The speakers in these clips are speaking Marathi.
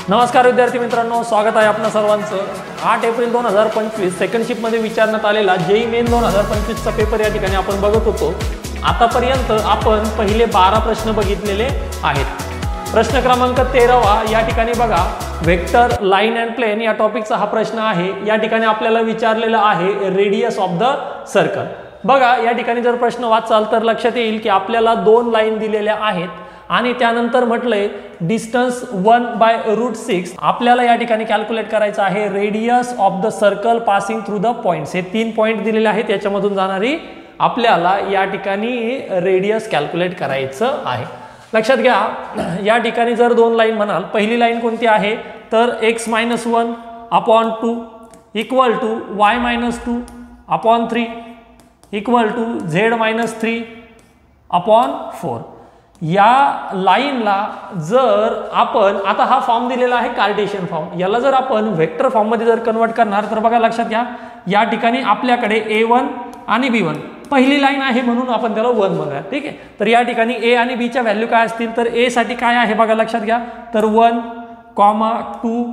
नमस्कार विद्यार्थी मित्रांनो, स्वागत आहे आपल्या सर्वांचं। 8 एप्रिल 2025 सेकंड शिफ्टमध्ये विचारण्यात आलेला जेईई मेन 2025चा पेपर या ठिकाणी आपण बघत होतो। आतापर्यंत आपण पहिले 12 प्रश्न बघितलेले आहेत। प्रश्न क्रमांक 13वा या ठिकाणी बघा, वेक्टर लाईन अँड प्लेन या टॉपिकचा हा प्रश्न आहे। या ठिकाणी आपल्याला विचारलेला आहे रेडियस ऑफ द सर्कल। बघा या ठिकाणी जर प्रश्न वाचाल तर लक्षात येईल की आपल्याला 2 लाईन दिलेल्या आहेत आणि त्यानंतर म्हटलंय डिस्टन्स 1/√6 आपल्याला या ठिकाणी कॅल्क्युलेट करायचं आहे radius of the circle passing through the points. हे 3 पॉइंट दिलेले आहेत, याच्यामधून जाणारी आपल्याला या ठिकाणी रेडियस कॅल्क्युलेट करायचं आहे। लक्षात घ्या, या ठिकाणी जर 2 लाईन म्हणाल, पहिली लाईन कोणती आहे तर x-1/2 equal to y-2/3 equal to z-3/4। या लाईनला जर आपण आता हा फॉर्म दिलेला आहे कार्टेशियन फॉर्म, याला जर आपण वेक्टर फॉर्म मध्ये जर कन्वर्ट करणार तर बघा लक्षात घ्या, या ठिकाणी आपल्याकडे a1 आणि b1 पहिली लाईन आहे म्हणून आपण त्याला 1 म्हणूया, ठीक आहे। तर या ठिकाणी a आणि b च्या व्हॅल्यू काय असतील तर a साठी काय आहे बघा लक्षात घ्या, तर 1, 2,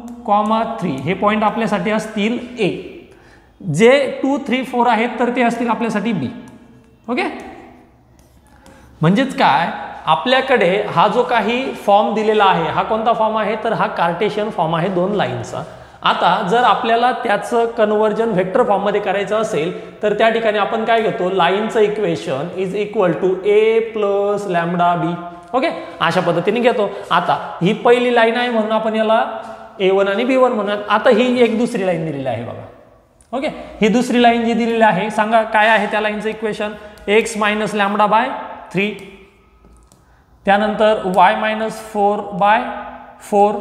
3 हे पॉइंट आपल्यासाठी असतील a, जे 2, 3, 4 आहेत तर ते असतील आपल्यासाठी b। ओके, म्हणजेच काय, आपल्याकडे हा जो काही फॉर्म दिलेला आहे हा कोणता फॉर्म आहे तर हा कार्टेशियन फॉर्म आहे 2 लाईनचा। आता जर आपल्याला त्याचं कन्वर्जन वेक्टर फॉर्म मध्ये करायचं असेल तर त्या ठिकाणी आपण काय घेतो, लाईनचं equation is equal to a + λb। Okay, अशा पद्धतीने घेतो। आता ही पहिली लाईन आहे म्हणून आपण याला a1 आणि b1 म्हणूयात। आता ही एक दुसरी लाईन दिलेली आहे बघा। ओके, ही दुसरी लाईन जी दिलेली आहे सांगा काय आहे त्या लाईनचं इक्वेशन, x - λ/3 त्यानंतर y-4/4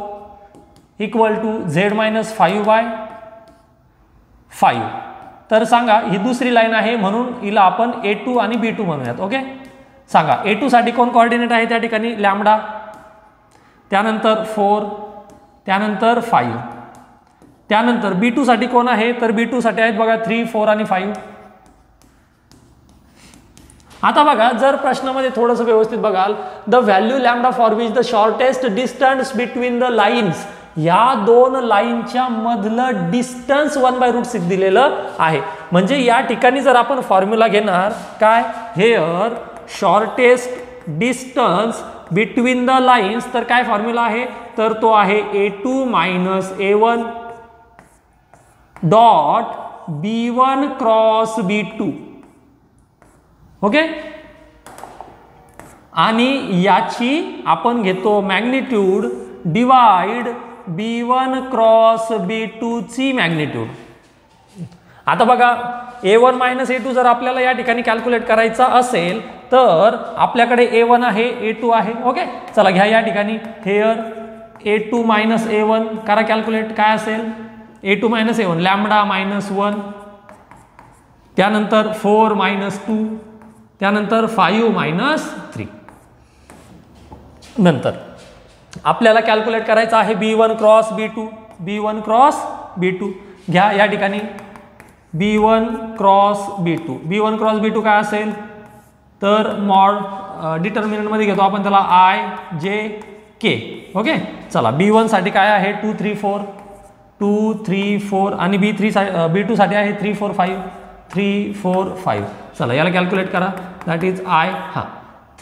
इक्वल टू z-5/5। तर सांगा ही दुसरी लाईन आहे म्हणून हिला आपण a2 आणि b2 म्हणूयात। ओके, सांगा a2 साठी कोण कोऑर्डिनेट आहे त्या ठिकाणी लॅम्बडा, त्यानंतर 4, त्यानंतर 5, त्यानंतर b2 साठी कोण आहे तर b2 साठी आहेत बघा 3, 4 आणि 5। आता बघा जर प्रश्नामध्ये थोडंसं व्यवस्थित बघाल, the value lambda for which the shortest distance between the lines, या 2 लाईनच्या मधलं डिस्टन्स 1/√6 दिलेलं आहे। म्हणजे या ठिकाणी जर आपण फॉर्म्युला घेणार काय, hair shortest distance between the lines, तर काय फॉर्म्युला आहे तर तो आहे a2 - a1 dot b1 cross b2। Okay, आणि याची आपण घेतो magnitude divide b1 cross b2 ची मॅग्निट्यूड। आता बघा a1 - a2 जर आपल्याला या ठिकाणी कॅल्क्युलेट करायचा असेल तर आपल्याकडे a1 आहे, a2 आहे। ओके, चला घ्या या ठिकाणी हेअर a2 - a1 करा कॅल्क्युलेट, काय असेल a2 - a1 लॅम्बडा -1, त्यानंतर 4 - 2, त्यानंतर 5 - 3। नंतर आपल्याला कॅल्क्युलेट करायचं आहे b1 cross b2, b1 cross b2 घ्या या ठिकाणी b1 cross b2, b1 cross b2 काय असेल तर मॉड डिटर्मिनंट मध्ये घेतो आपण त्याला i j k। ओके, चला b1 साठी काय आहे 2, 3, 4, 2, 3, 4 आणि b2 साठी आहे 3, 4, 5, 3, 4, 5। चला याला कॅल्क्युलेट करा, दॅट इज i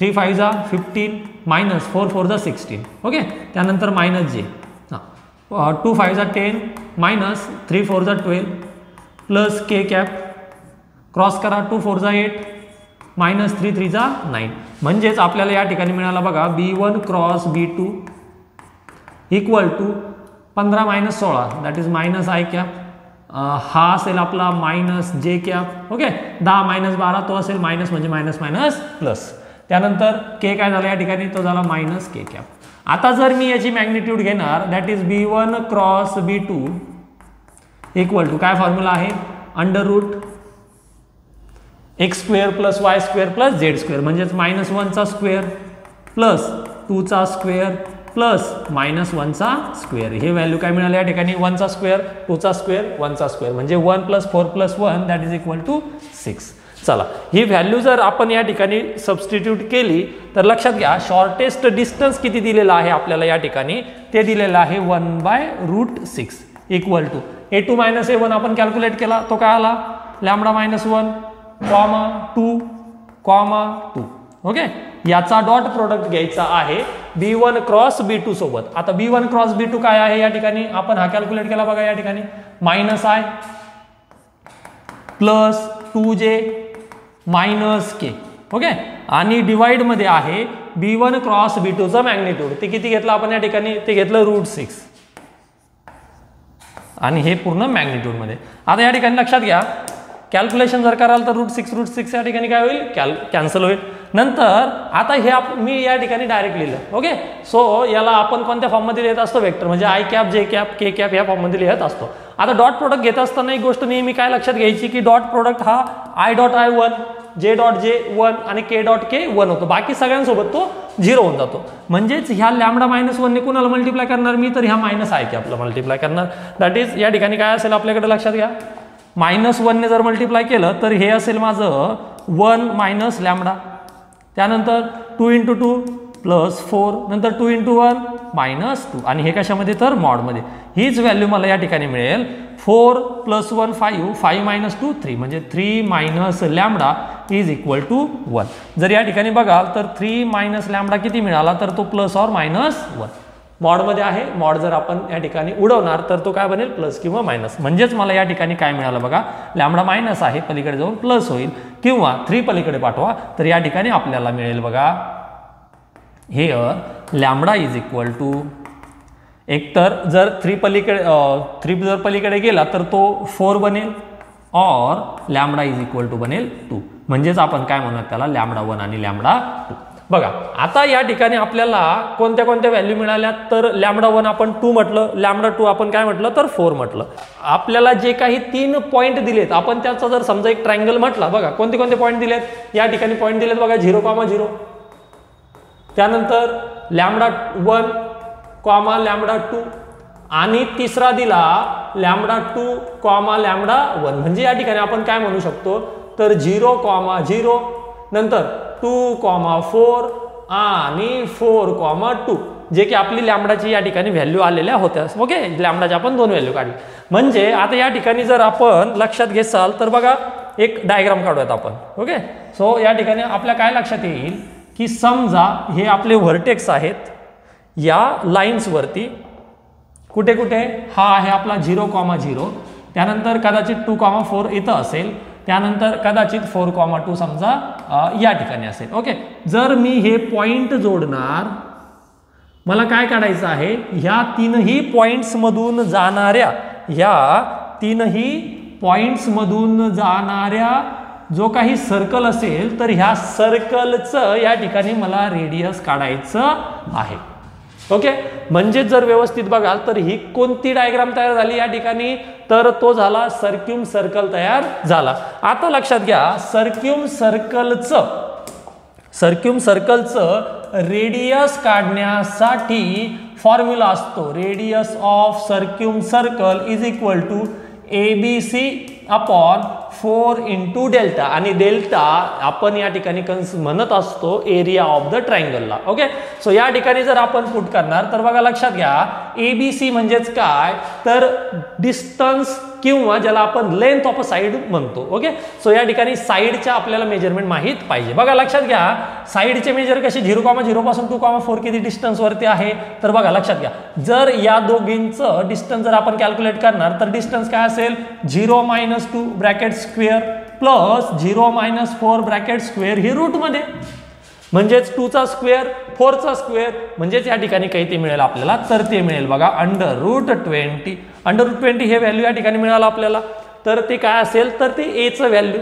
3 5 जा 15 मायनस 4 4 जा 16। ओके, त्यानंतर -j 2 5 जा 10 मायनस 3 4 जा 12 प्लस k कॅप क्रॉस करा 2 4 जा 8 मायनस 3 3 जा 9। म्हणजेच आपल्याला या ठिकाणी मिळाला बघा b1 cross b2 equal to 15 - 16 that is -i cap, हा असेल आपला -j कॅप। ओके, 10 - 12 तो असेल मायनस म्हणजे मायनस मायनस प्लस, त्यानंतर k काय झाला या ठिकाणी तो झाला -k कॅप। आता जर मी याची मॅग्निट्यूड घेणार that is b1 cross b2 equal to काय फॉर्म्युला आहे √x² + y² + z² म्हणजेच -1 चा स्क्वेअर प्लस 2 चा स्क्वेअर प्लस -1चा स्क्वेअर. हे व्हॅल्यू काय मिळालं या ठिकाणी 1चा स्क्वेअर 2चा स्क्वेअर 1चा स्क्वेअर म्हणजे 1 + 4 + 1 दॅट इज इक्वल टू 6. चला ही व्हॅल्यू जर आपण या ठिकाणी सबस्टिट्यूट केली तर लक्षात घ्या शॉर्टेस्ट डिस्टन्स किती दिलेला आहे आपल्याला या ठिकाणी ते दिलेलं आहे 1/√6 इक्वल टू a2 - a1 आपण कॅल्क्युलेट केला तो काय आला λ-1, 2, 2. ओके याचा डॉट प्रोडक्ट घ्यायचा आहे b1 क्रॉस b2 सोबत. आता b1 क्रॉस b2 काय आहे या ठिकाणी आपण हा कॅल्क्युलेट केला बघा या ठिकाणी -i plus 2j -k. Okay आणि डिवाइड मध्ये आहे b1 क्रॉस b2 चं मॅग्निट्यूड. ते किती घेतलं आपण या ठिकाणी ते घेतलं √6 आणि हे पूर्ण मॅग्निट्यूड मध्ये. आता या ठिकाणी लक्षात घ्या कॅल्क्युलेशन जर कराल तर √6 या ठिकाणी काय होईल कॅन्सल होईल. नंतर आता हे मी या ठिकाणी डायरेक्ट लिहिलं. ओके सो याला आपण कोणत्या फॉर्ममध्ये लिहित असतो वेक्टर म्हणजे i cap j cap k cap या फॉर्ममध्ये लिहित असतो. आता डॉट प्रोडक्ट घेत असताना एक गोष्ट नेहमी काय लक्षात घ्यायची की डॉट प्रोडक्ट हा i.i 1 j.j 1 आणि k.k 1 होतो. बाकी सगळ्यांसोबत तो 0 होऊन जातो. म्हणजेच ह्या λ-1 ने कोणाला मल्टिप्लाय करणार मी तर ह्या -i कॅपला मल्टिप्लाय करणार. दॅट इज या ठिकाणी काय असेल आपल्याकडे लक्षात घ्या -1 ने जर मल्टिप्लाय केलं तर हे असेल माझं 1 - λ. त्यानंतर 2 × 2 + 4 नंतर 2 × 1 -2 आणि हे कशामध्ये तर मॉडमध्ये. हीच व्हॅल्यू मला या ठिकाणी मिळेल 4 + 1 5 5 - 2 3 म्हणजे 3 - λ इज इक्वल टू 1. जर या ठिकाणी बघाल तर 3 - λ किती मिळाला तर तो प्लस और -1 मॉडमध्ये आहे. मॉड जर आपण या ठिकाणी उडवणार तर तो काय बनेल प्लस किंवा मायनस. म्हणजेच मला या ठिकाणी काय मिळालं बघा लॅम्बडा मायनस आहे पलीकडे जाऊन प्लस होईल किंवा 3 पलीकडे पाठवा तर या ठिकाणी आपल्याला मिळेल बघा here lambda is equal to एकतर जर 3 जर पलीकडे गेला तर तो 4 बनेल और लॅम्बडा इज इक्वल टू बनेल 2. म्हणजेच आपण काय म्हणूयात त्याला λ1 आणि λ2. बघा आता या ठिकाणी आपल्याला कोणत्या कोणत्या व्हॅल्यू मिळाल्या तर λ1 आपण 2 म्हटलं λ2 आपण काय म्हटलं तर 4 म्हटलं. आपल्याला जे काही 3 पॉईंट दिलेत आपण त्याचा जर समजा एक ट्रायंगल म्हटला बघा कोणते कोणते पॉईंट दिलेत या ठिकाणी पॉईंट दिलेत बघा 0,0 त्यानंतर λ1 λ2 आणि तिसरा दिला λ2 λ1 म्हणजे या ठिकाणी आपण काय म्हणू शकतो तर 0,0 नंतर 2,4 आणि 4,2 जे की आपली लॅम्बडाची या ठिकाणी व्हॅल्यू आलेल्या होत्या. ओके लॅम्बडाची आपण 2 व्हॅल्यू काढली. म्हणजे आता या ठिकाणी जर आपण लक्षात घेसाल तर बघा एक डायग्राम काढूयात आपण. ओके सो या ठिकाणी आपल्या काय लक्षात येईल की समजा हे आपले व्हर्टेक्स आहेत या लाईन्स वरती कुठे कुठे हा आहे आपला 0,0 त्यानंतर कदाचित 2,4 इथं असेल त्यानंतर कदाचित 4,2 समजा या ठिकाणी असेल. ओके जर मी हे पॉइंट जोडणार मला काय काढायचं आहे ह्या तीनही पॉइंट्स मधून जाणाऱ्या जो काही सर्कल असेल तर ह्या सर्कलचं या ठिकाणी मला रेडियस काढायचं आहे. ओके म्हणजे जर व्यवस्थित बघाल तर ही कोणती डायग्राम तयार झाली या ठिकाणी तर तो झाला सर्क्युम सर्कल तयार झाला. आता लक्षात घ्या सर्क्युम सर्कलचं रेडियस काढण्यासाठी फॉर्म्युला असतो radius of circumcircle is equal to ABC upon 4 into delta आणि डेल्टा आपण या ठिकाणी म्हणत असतो एरिया ऑफ द ट्रायंगलला. ओके सो या ठिकाणी जर आपण पुट करणार तर बघा लक्षात घ्या ABC म्हणजेच काय तर डिस्टन्स किंवा ज्याला आपण लेंथ ऑफ अ साइड म्हणतो. ओके सो या ठिकाणी साइडच्या आपल्याला मेजरमेंट माहित पाहिजे. बघा लक्षात घ्या साइडचे मेजर कसे 0,0 पासून 2,4 किती डिस्टन्स वरती आहे तर बघा लक्षात घ्या जर या दोघींचं डिस्टन्स जर आपण कॅल्क्युलेट करणार तर डिस्टन्स काय असेल 0 - 2 bracket square plus 0 - 4 bracket square ही रूट मध्ये म्हणजेच 2चा स्क्वेअर 4चा स्क्वेअर म्हणजेच या ठिकाणी काही ते मिळेल आपल्याला तर ते मिळेल बघा √20 √20 हे व्हॅल्यू या ठिकाणी मिळालं आपल्याला तर ते काय असेल तर ते a चं व्हॅल्यू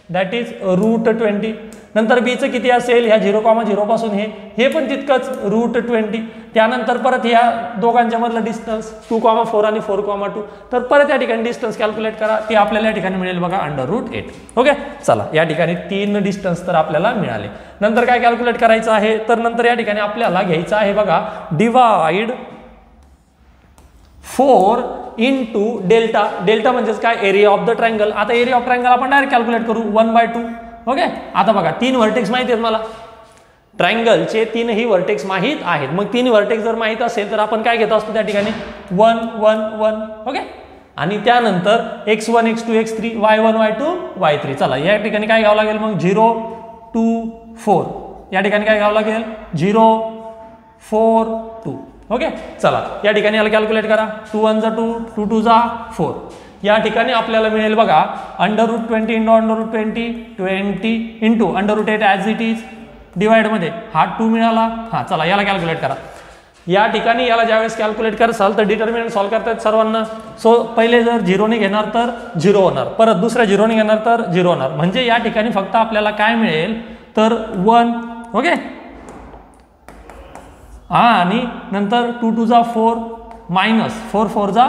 दॅट इज √20 नंतर बीचं किती असेल ह्या 0,0 पासून हे पण तितकंच √20. त्यानंतर परत ह्या दोघांच्या मधलं डिस्टन्स 2,4 आणि 4,2. तर परत या ठिकाणी डिस्टन्स कॅल्क्युलेट करा, ती आपल्याला या ठिकाणी मिळेल बघा √8. ओके, चला या ठिकाणी 3 डिस्टन्स तर आपल्याला मिळाले. नंतर काय कॅल्क्युलेट करायचं आहे, तर नंतर या ठिकाणी आपल्याला घ्यायचं आहे बघा डिवाइड 4 इंटू डेल्टा. डेल्टा म्हणजेच काय, एरिया ऑफ द ट्रायंगल. आता एरिया ऑफ ट्रायंगल आपण डायरेक्ट कॅल्क्युलेट करू 1/2. ओके, आता बघा 3 व्हर्टेक्स माहिती आहेत मला, ट्रायंगलचे 3ही व्हर्टेक्स माहीत आहेत. मग 3 व्हर्टेक्स जर माहीत असेल तर आपण काय घेत असतो त्या ठिकाणी 1 1 1. ओके, आणि त्यानंतर x1 x2 x3 y1 y2 y3. चला या ठिकाणी काय घ्यावं लागेल मग 0 2 4. या ठिकाणी काय घ्यावं लागेल 0 4 2. ओके, चला या ठिकाणी याला कॅल्क्युलेट करा. 2 1 जा 2 2 2 जा 4. या ठिकाणी आपल्याला मिळेल बघा √20 into √20 20 into √8 as it is divide मध्ये हा 2 मिळाला. हा चला याला कॅल्क्युलेट करा. या ठिकाणी याला ज्यावेळेस कॅल्क्युलेट कराल तर डिटर्मिनंट सॉल्व्ह करतात सर्वांना. सो पहिले जर 0 ने घेणार तर 0 होणार, परत दुसऱ्या 0 ने घेणार तर 0 होणार. म्हणजे या ठिकाणी फक्त आपल्याला काय मिळेल तर 1. ओके, आणि नंतर 2 2 जा 4 मायनस 4 4 जा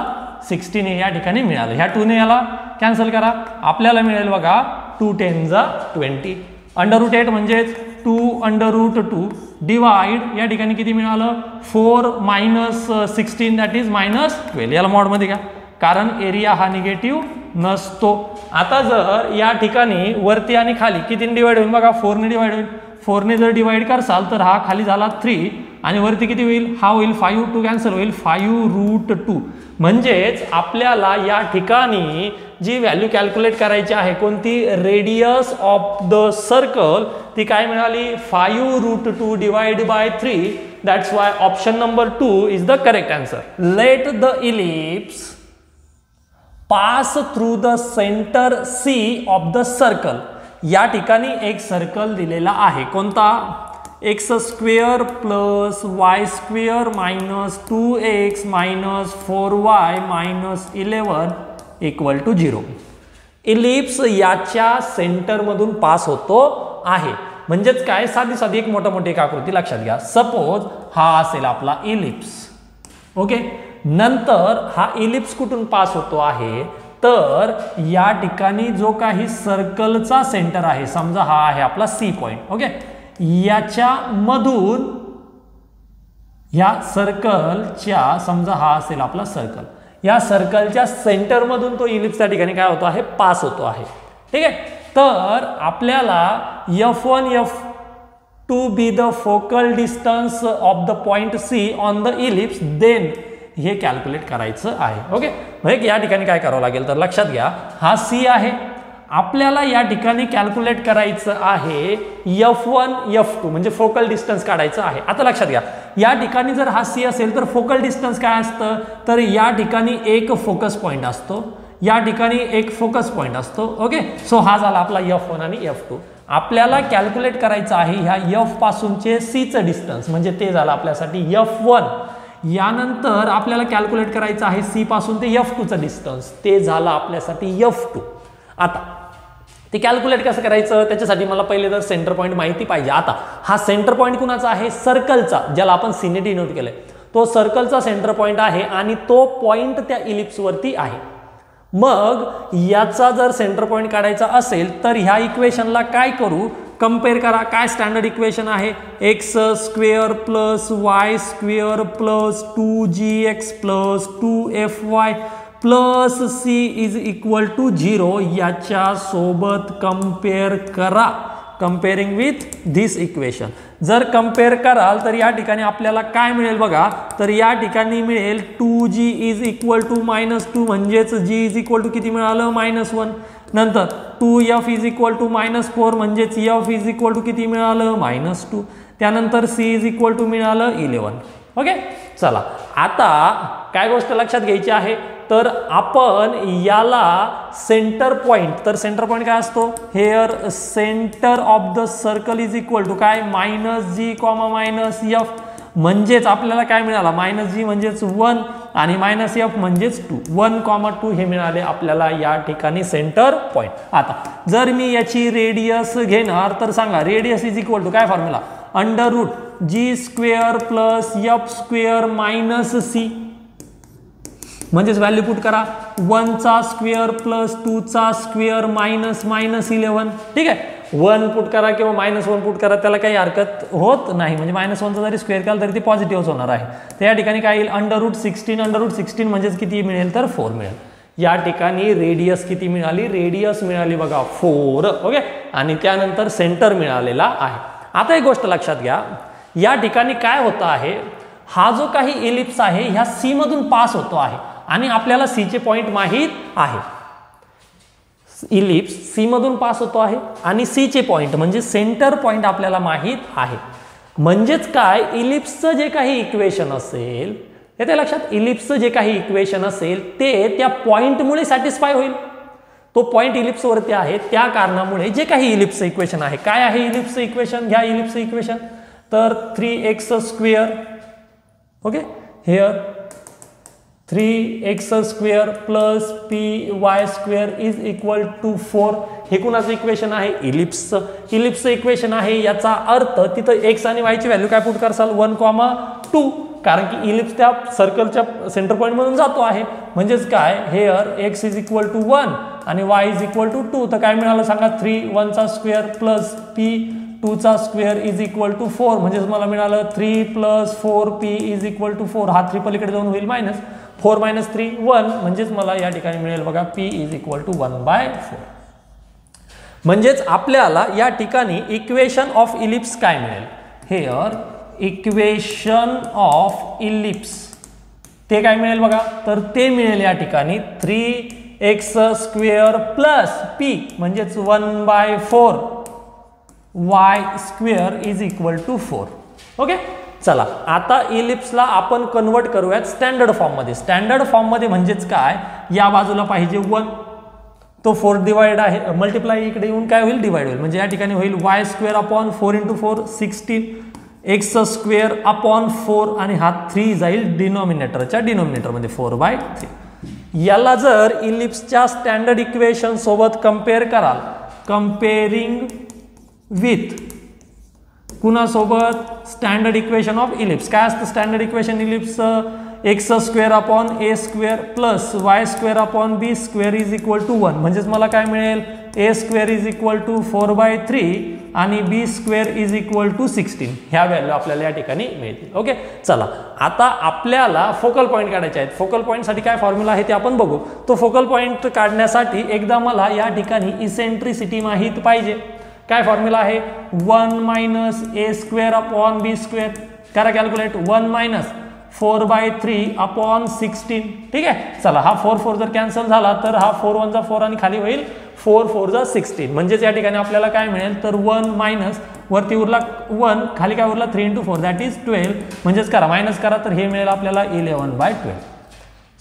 16 हे या ठिकाणी मिळालं. ह्या 2 ने याला कॅन्सल करा, आपल्याला मिळेल बघा 2 10 जा 20. √8 म्हणजेच 2 डिवाइड या ठिकाणी किती मिळालं 4 मायनस 16 दॅट इज -12. याला मॉडमध्ये घ्या कारण एरिया हा निगेटिव्ह नसतो. आता जर या ठिकाणी वरती आणि खाली किती डिवाइड होईल बघा 4 ने डिवाइड होईल. 4 ने जर डिवाइड करसाल तर हा खाली झाला 3 आणि वरती किती होईल, हा होईल 5 2 कॅन्सल होईल 5√2. म्हणजेच आपल्याला या ठिकाणी जी व्हॅल्यू कॅल्क्युलेट करायची आहे कोणती, रेडियस ऑफ द सर्कल, ती काय मिळाली 5√2 divide by 3. That's why option number 2 is the correct answer. Let the ellipse pass through the centre C of the circle. या ठिकाणी एक सर्कल दिलेला आहे कोणता, x² plus y² minus 2x minus 4y minus 11 equal to 0. Ellipse याच्या सेंटर मधून पास होतो आहे. म्हणजेच काय, साधी साधी एक मोठी एक आकृती लक्षात घ्या. सपोज हा असेल आपला इलिप्स. ओके, नंतर हा इलिप्स कुठून पास होतो आहे तर या ठिकाणी जो काही सर्कलचा सेंटर आहे, समजा हा आहे आपला C पॉइंट. ओके, याच्या मधून या सर्कलच्या, समजा हा असेल आपला सर्कल, या सर्कलच्या सेंटर मधून तो इलिप्स त्या ठिकाणी काय होतो आहे, पास होतो आहे. ठीक आहे, तर आपल्याला F1 F2 be the focal distance of the point C on the ellipse, then हे कॅल्क्युलेट करायचं आहे. ओके, म्हणजे या ठिकाणी काय करावं लागेल तर लक्षात घ्या, हा C आहे, आपल्याला या ठिकाणी कॅल्क्युलेट करायचं आहे F1 F2 म्हणजे फोकल डिस्टन्स काढायचं आहे. आता लक्षात घ्या, या ठिकाणी जर हा C असेल तर फोकल डिस्टन्स काय असतं तर या ठिकाणी एक फोकस पॉइंट असतो, या ठिकाणी एक फोकस पॉइंट असतो. ओके, सो हा झाला आपला F1 आणि F2. आपल्याला कॅल्क्युलेट करायचं आहे ह्या F पासूनचे C चं डिस्टन्स, म्हणजे ते झालं आपल्यासाठी F1. यानंतर आपल्याला कॅल्क्युलेट करायचं आहे C पासून ते F2 चं डिस्टन्स, ते झालं आपल्यासाठी F2. आता ते कॅल्क्युलेट कसं करायचं त्याच्यासाठी मला पहिले तर सेंटर पॉइंट माहिती पाहिजे. आता हा सेंटर पॉइंट कुणाचा आहे, सर्कलचा, ज्याला आपण C ने डिनोट केलंय. तो सर्कलचा सेंटर पॉइंट आहे आणि तो पॉइंट त्या इलिप्स वरती आहे. मग याचा जर सेंटर पॉइंट काढायचा असेल तर ह्या इक्वेशनला काय करू, कंपेअर करा. काय स्टँडर्ड इक्वेशन आहे, x² plus y² plus 2gx plus 2fy plus C is equal to 0. याच्या सोबत कंपेअर करा, कंपेअरिंग विथ धिस इक्वेशन. जर कंपेअर कराल तर या ठिकाणी आपल्याला काय मिळेल बघा, तर या ठिकाणी मिळेल 2g इज इक्वल टू -2 म्हणजेच g इज इक्वल टू किती मिळालं -1. नंतर 2f इज इक्वल टू -4 म्हणजेच f इज इक्वल टू किती मिळालं -2. त्यानंतर C इज इक्वल टू मिळालं 11. ओके, चला आता काय गोष्ट लक्षात घ्यायची आहे तर आपण याला सेंटर पॉइंट, तर सेंटर पॉइंट काय असतो, here centre of the circle is equal to काय -g, -f. म्हणजेच आपल्याला काय मिळाला -g म्हणजेच 1 आणि मायनस एफ म्हणजेच 2, 1,2 हे मिळाले आपल्याला या ठिकाणी सेंटर पॉईंट. आता जर मी याची रेडियस घेणार तर सांगा, रेडियस इज इक्वल टू काय formula, √g² plus f² minus c, म्हणजेच व्हॅल्यू पुट करा 1चा स्क्वेअर प्लस 2चा स्क्वेअर मायनस -11. ठीक आहे, 1 पुट करा किंवा -1 पुट करा, त्याला काही हरकत होत नाही. म्हणजे -1चा जरी स्क्वेअर केला तरी ते पॉझिटिव्हच होणार आहे. तर या ठिकाणी काय येईल, √16 म्हणजेच किती मिळेल तर 4 मिळेल. या ठिकाणी रेडियस किती मिळाली, रेडियस मिळाली बघा 4. ओके, आणि त्यानंतर सेंटर मिळालेला आहे. आता एक गोष्ट लक्षात घ्या, या ठिकाणी काय होतं आहे, हा जो काही इलिप्स आहे ह्या सी मधून पास होतो आहे आणि आपल्याला सी चे पॉइंट माहित आहे. इलिप्स सी मधून पास होतो आहे आणि सी चे पॉइंट म्हणजे सेंटर पॉइंट आपल्याला माहित आहे. म्हणजेच काय, इलिप्सचं जे काही इक्वेशन असेल, येते लक्षात, इलिप्सचं जे काही इक्वेशन असेल ते त्या पॉइंटमुळे सॅटिस्फाय होईल. तो पॉइंट इलिप्सवरती आहे, त्या कारणामुळे जे काही इलिप्सचं इक्वेशन आहे, काय आहे इलिप्सचं इक्वेशन, घ्या इलिप्सचं इक्वेशन, तर 3x². Okay, here 3x² plus py² is equal to 4. हे कुणाचं इक्वेशन आहे, इलिप्सचं. इलिप्सचं इक्वेशन आहे, याचा अर्थ तिथं x आणि y ची व्हॅल्यू काय पुट करसाल, 1,2, कारण की इलिप्स त्या सर्कलच्या सेंटर पॉइंट मधून जातो आहे. म्हणजेच काय, here x is equal to 1 आणि y इज इक्वल टू 2. तर काय मिळालं सांगा, 3 1चा स्क्वेअर प्लस p 2चा स्क्वेअर इज इक्वल टू 4. म्हणजेच मला मिळालं 3 plus 4p is equal to 4. हा 3 पलीकडे जाऊन होईल मायनस, 4 - 3 1. म्हणजेच मला या ठिकाणी मिळेल बघा p इज इक्वल टू 1/4. म्हणजेच आपल्याला या ठिकाणी इक्वेशन ऑफ इलिप्स काय मिळेल, हेअर इक्वेशन ऑफ इलिप्स ते काय मिळेल बघा, तर ते मिळेल या ठिकाणी 3x² प्लस p म्हणजेच 1/4 y² is equal to 4. Okay, चला आता इलिप्सला आपण कन्वर्ट करूयात स्टँडर्ड फॉर्ममध्ये. स्टँडर्ड फॉर्ममध्ये म्हणजेच काय, या बाजूला पाहिजे 1, तो 4 डिवाइड आहे, मल्टिप्लाय इकडे येऊन काय होईल, डिवाइड होईल. म्हणजे या ठिकाणी होईल y² अपॉन 4 × 4 16, x² अपॉन 4 आणि हा 3 जाईल डिनॉमिनेटरच्या डिनॉमिनेटरमध्ये 4/3. याला जर इलिप्सच्या स्टँडर्ड इक्वेशन सोबत कम्पेअर कराल, कम्पेअरिंग विथ कुणासोबत, स्टँडर्ड इक्वेशन ऑफ इलिप्स. काय असतं स्टँडर्ड इक्वेशन इलिप्सचं, x² upon a² plus y² upon b² is equal to 1. म्हणजेच मला काय मिळेल, a² इज इक्वल टू 4/3 आणि b² इज इक्वल टू 16. ह्या व्हॅल्यू आपल्याला या ठिकाणी मिळतील. ओके, चला आता आपल्याला फोकल पॉईंट काढायचे आहेत. फोकल पॉईंटसाठी काय फॉर्म्युला आहे ते आपण बघू. तो फोकल पॉईंट काढण्यासाठी एकदा मला या ठिकाणी इसेंट्रिसिटी माहित पाहिजे. काय फॉर्म्युला आहे, 1 - a² अपॉन b². करा कॅल्क्युलेट, 1 - 4/3 अपॉन 16. ठीक आहे, चला हा 4 4 जर कॅन्सल झाला तर हा 4 1 जा 4 आणि खाली होईल 4 4 जा 16. म्हणजेच या ठिकाणी आपल्याला काय मिळेल, तर 1 मायनस वरती उरला 1, खाली काय उरला 3 × 4 दॅट इज 12. म्हणजेच करा मायनस करा तर हे मिळेल आपल्याला 11/12.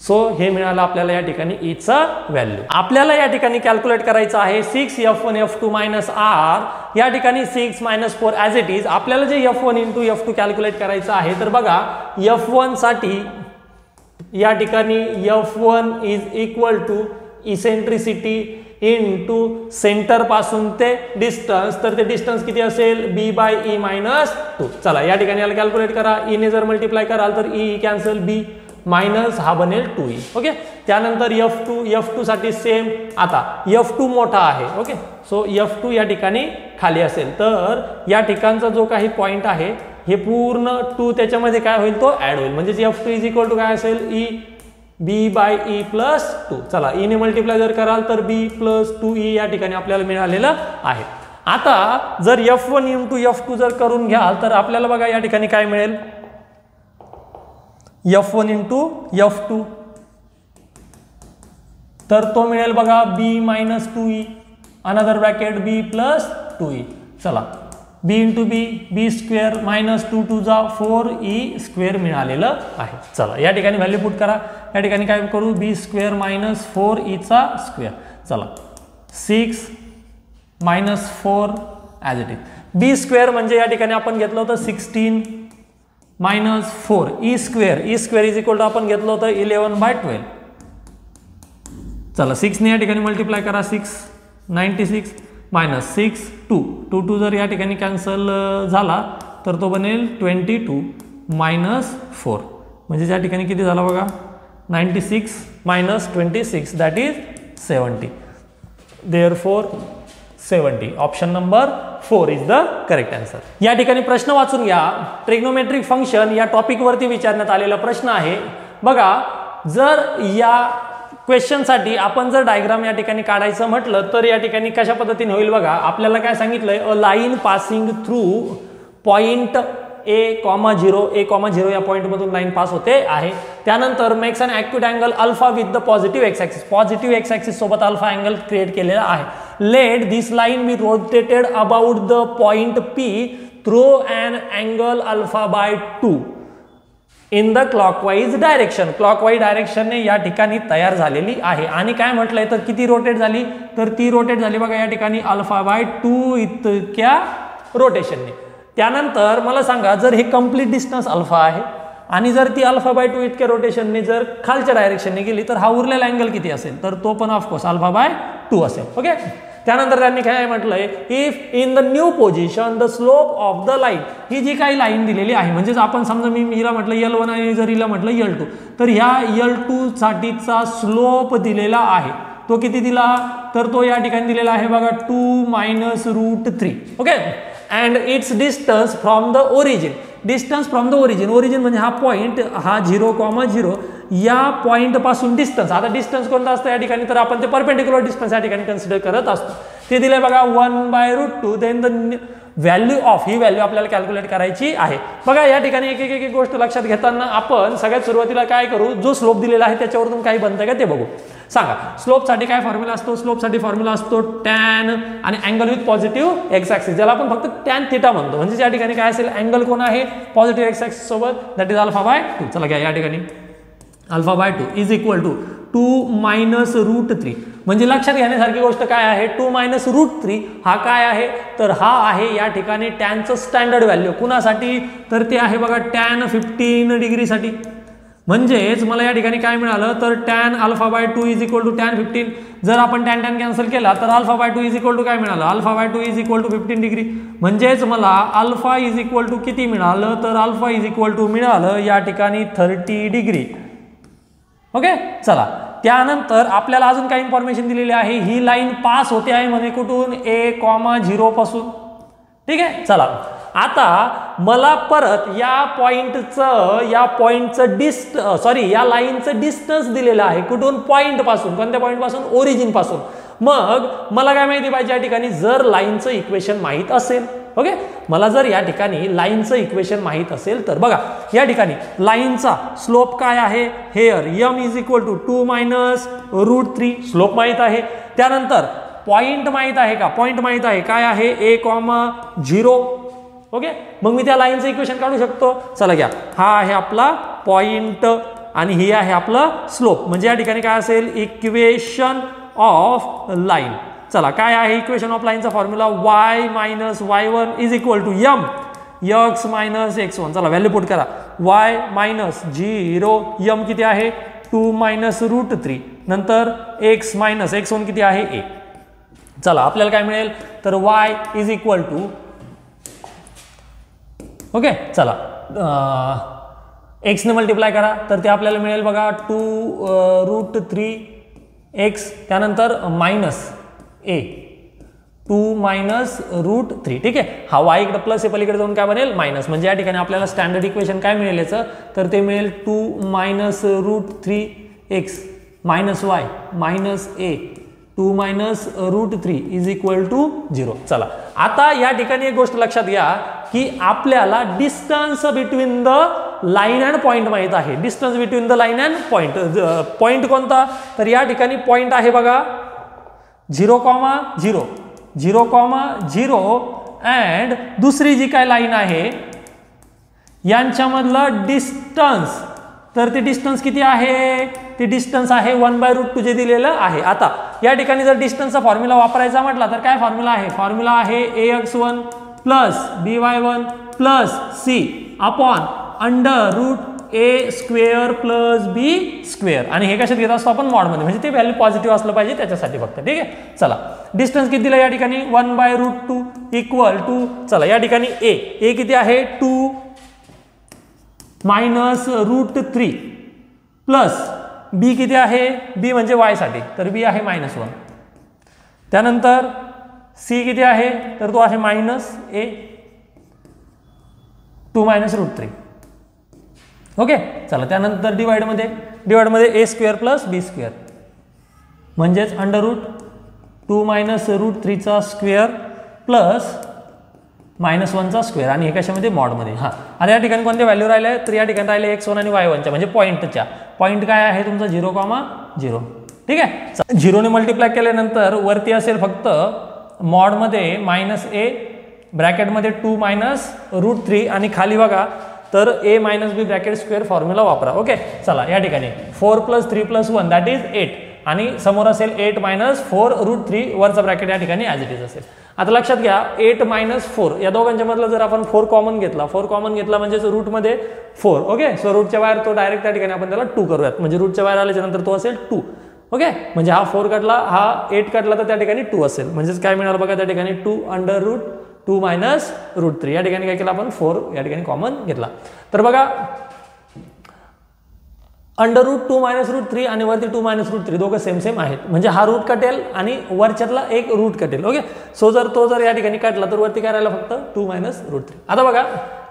सो हे मिळालं आपल्याला या ठिकाणी ईचा व्हॅल्यू. आपल्याला या ठिकाणी कॅल्क्युलेट करायचं आहे 6f1 f2 r. या ठिकाणी 6 - 4 ॲज इट इज. आपल्याला जे f1 × f2 कॅल्क्युलेट करायचं आहे, तर बघा f1 साठी या ठिकाणी f1 is equal to eccentricity into centre पासून ते डिस्टन्स. तर ते डिस्टन्स किती असेल, b/e - 2. चला या ठिकाणी याला कॅल्क्युलेट करा. e ने जर मल्टिप्लाय कराल तर e कॅन्सल, b मायनस हा बनेल 2e. ओके, त्यानंतर f2 साठी सेम. आता f2 मोठा आहे. ओके, सो f2 या ठिकाणी खाली असेल, तर या ठिकाणचा जो काही पॉइंट आहे हे पूर्ण 2 त्याच्यामध्ये काय होईल, तो ऍड होईल. म्हणजे f2 इज इक्वल टू काय असेल, e b/e + 2. चला e ने मल्टिप्लाय जर कराल तर b + 2e या ठिकाणी आपल्याला मिळालेलं आहे. आता जर f1 × f2 जर करून घ्याल तर आपल्याला बघा या ठिकाणी काय मिळेल, f1 × f2 तर तो मिळेल बघा b - 2e another bracket b + 2e. चला b × b b² - 2 2 जा 4e² मिळालेलं आहे. चला या ठिकाणी व्हॅल्यू पुट करा. या ठिकाणी काय करू, b² - 4e². चला 6 - 4 ॲज इट इज. b² म्हणजे या ठिकाणी आपण घेतलं होतं 16 -4 e square is equal to आपण घेतलं होतं 11/12. चला 6 ने या ठिकाणी मल्टिप्लाय करा 6 96 -6 2 जर या ठिकाणी कॅन्सल झाला तर तो बनेल 22 -4 म्हणजे या ठिकाणी किती झाला बघा 96 -26 that is 70. Therefore 70 option number 4 is the correct answer. या ठिकाणी प्रश्न वाचून घ्या. ट्रिग्नोमेट्रिक फंक्शन या टॉपिक वरती विचारण्यात आलेला प्रश्न आहे. बघा जर या क्वेश्चन साठी आपण जर डायग्राम या ठिकाणी काढायचं म्हटलं तर या ठिकाणी कशा पद्धतीने होईल बघा. आपल्याला काय सांगितलंय a line passing through point A,0 या पॉइंट मधून लाईन पास होते आहे. त्यानंतर makes an acute angle alpha with the positive x axis. Positive x axis सोबत अल्फा अँगल क्रिएट केलेला आहे. Let this line be rotated about the point P through an angle alpha by 2 in the clockwise direction. Clockwise डायरेक्शनने या ठिकाणी तयार झालेली आहे. आणि काय म्हटलंय तर किती रोटेट झाली तर ती रोटेट झाली बघा या ठिकाणी अल्फा बाय 2 इतक्या रोटेशनने. त्यानंतर मला सांगा जर हे कंप्लीट डिस्टन्स अल्फा आहे आणि जर ती अल्फा बाय 2 इतक्या रोटेशनने जर खालच्या डायरेक्शनने गेली तर हा उरलेला अँगल किती असेल तर तो पण ऑफकोर्स अल्फा बाय 2 असेल. ओके. त्यानंतर त्यांनी काय म्हटलंय if in the new position the slope of the line. ही जी काही लाईन दिलेली आहे म्हणजेच आपण समजा मी हिला म्हटलं L1 आणि जर हिला म्हटलं L2 तर ह्या L2 साठीचा स्लोप दिलेला आहे. तो किती दिला तर तो या ठिकाणी दिलेला आहे बघा 2 - √3. Okay. And it's distance from the origin. Distance from the origin म्हणजे हा पॉइंट हा 0,0 या पॉइंट पासून डिस्टन्स. आता डिस्टन्स कोणता असतं या ठिकाणी तर आपण ते परपेंडिक्युलर डिस्टन्स या ठिकाणी कन्सिडर करत असतो. ते दिले बघा 1/√2. देन द व्हॅल्यू ऑफ ही व्हॅल्यू आपल्याला कॅल्क्युलेट करायची आहे. बघा या ठिकाणी एक गोष्ट लक्षात घेताना आपण सगळ्यात सुरुवातीला काय करू जो स्लोप दिलेला आहे त्याच्यावरून काही बनतंय का ते बघू. सांगा स्लोपसाठी काय फॉर्म्युला असतो. स्लोपसाठी फॉर्म्युला असतो टॅन आणि angle with positive x axis ज्याला आपण फक्त टॅन थिटा म्हणतो. म्हणजे या ठिकाणी काय असेल अँगल कोण आहे पॉझिटिव्ह एक्स ॲक्सिस सोबत दॅट इज अल्फा बाय 2. चला घ्या या ठिकाणी alpha by 2 is equal to 2 - √3. म्हणजे लक्षात घेण्यासारखी गोष्ट काय आहे 2 - √3 हा काय आहे तर हा आहे या ठिकाणी टॅनचं स्टँडर्ड व्हॅल्यू. कुणासाठी तर ते आहे बघा टॅन 15 डिग्रीसाठी. म्हणजेच मला या ठिकाणी काय मिळालं तर tan alpha by 2 is equal to tan 15. जर आपण टॅन कॅन्सल केला तर alpha by 2 is equal to काय मिळालं alpha by 2 is equal to 15 degree. म्हणजेच मला अल्फा इज इक्वल टू किती मिळालं तर अल्फा इज इक्वल टू मिळालं या ठिकाणी 30 डिग्री. ओके. चला त्यानंतर आपल्याला अजून काही इन्फॉर्मेशन दिलेली आहे. ही लाईन पास होते आहे म्हणे कुठून A,0 पासून. ठीक आहे. चला आता मला परत या पॉइंटचं या लाईनचं डिस्टन्स दिलेलं आहे कुठून पॉइंट पासून. कोणत्या पॉइंट पासून ओरिजिन पासून. मग मला काय माहिती पाहिजे या ठिकाणी जर लाईनचं इक्वेशन माहीत असेल. ओके. मला जर या ठिकाणी लाईनचं इक्वेशन माहीत असेल तर बघा या ठिकाणी लाईनचा स्लोप काय आहे here m is equal to 2 - √3 slope माहीत आहे. त्यानंतर पॉइंट माहीत आहे का पॉइंट माहीत आहे काय आहे A,0. ओके. मग मी त्या लाईनचं इक्वेशन काढू शकतो. चला घ्या हा आहे आपला पॉइंट आणि ही आहे आपलं स्लोप. म्हणजे या ठिकाणी काय असेल इक्वेशन ऑफ लाईन. चला काय आहे इक्वेशन ऑफ लाईनचा formula y - y1 is equal to m x - x1. चला व्हॅल्यू पुट करा y - 0 m किती आहे 2 - √3 नंतर x - x1 किती आहे a. चला आपल्याला काय मिळेल तर y is equal to okay. चला x ने मल्टिप्लाय करा तर ते आपल्याला मिळेल बघा 2 √3x त्यानंतर मायनस a 2 - √3. ठीक आहे. हा y इकडे प्लस आहे पलीकडे जाऊन काय बनेल मायनस. म्हणजे या ठिकाणी आपल्याला स्टँडर्ड इक्वेशन काय मिळेल याचं तर ते मिळेल 2 - √3x minus y minus a 2 - √3 is equal to 0. चला आता या ठिकाणी एक गोष्ट लक्षात घ्या की आपल्याला distance between the line and point माहित आहे. Distance between the line and point. Point कोणता तर या ठिकाणी पॉइंट आहे बघा 0,0 0,0 अँड दुसरी जी काय लाईन आहे यांच्यामधलं डिस्टन्स तर ते डिस्टन्स किती आहे ते डिस्टन्स आहे 1/√2 जे दिलेलं आहे. आता या ठिकाणी जर डिस्टन्सचा फॉर्म्युला वापरायचा म्हटला तर काय फॉर्म्युला आहे फॉर्म्युला आहे ax1 + by1 + c upon under root A square plus B square, आणि हे कशात घेत असतो आपण मॉडमध्ये, म्हणजे ते व्हॅल्यू पॉझिटिव्ह असलं पाहिजे त्याच्यासाठी फक्त. ठीक आहे, चला डिस्टन्स किती दिला या ठिकाणी 1/√2 इक्वल टू, चला या ठिकाणी ए किती आहे 2 मायनस √3 प्लस बी किती आहे, बी म्हणजे वाय साठी, तर बी आहे -1. त्यानंतर सी किती आहे, तर तो आहे -a 2 मायनस √3. ओके, चला त्यानंतर डिवाइडमध्ये ए स्क्वेअर प्लस बी स्क्वेअर म्हणजेच √2 मायनस √3चा स्क्वेअर प्लस -1चा स्क्वेअर, आणि हे कशामध्ये मॉडमध्ये. हां, आता या ठिकाणी कोणते व्हॅल्यू राहिले, तर या ठिकाणी राहिले x1 आणि y1च्या, म्हणजे पॉईंटच्या. पॉईंट काय आहे तुमचा 0,0. ठीक आहे, 0ने मल्टिप्लाय केल्यानंतर वरती असेल फक्त मॉडमध्ये -a ब्रॅकेटमध्ये 2 मायनस √3, आणि खाली बघा तर a minus b bracket square formula वापरा. ओके, चला या ठिकाणी 4 + 3 + 1 दॅट इज 8, आणि समोर असेल 8 मायनस 4 √3, वरचा ब्रॅकेट या ठिकाणी ॲज इट इज असेल. आता लक्षात घ्या 8 मायनस 4 या दोघांच्या मधला जर आपण 4 कॉमन घेतला म्हणजे रूटमध्ये 4. ओके, सो रूटच्या बाहेर तो डायरेक्ट त्या ठिकाणी आपण त्याला 2 करूयात, म्हणजे रूटच्या बाहेर आल्याच्या नंतर तो असेल 2. ओके, म्हणजे हा 4 काढला, हा 8 काढला, तर त्या ठिकाणी 2 असेल. म्हणजेच काय मिळालं बघा त्या ठिकाणी 2 अंडर रूट 2 मायनस √3. या ठिकाणी काय केलं आपण 4 या ठिकाणी कॉमन घेतला. तर बघा अंडर रूट 2 मायनस √3 आणि वरती 2 मायनस √3 दोघं सेम आहेत, म्हणजे हा रूट कटेल आणि वरच्यातला एक रूट कटेल. ओके, सो जर या ठिकाणी काढला तर वरती काय राहिला फक्त 2 मायनस √3. आता बघा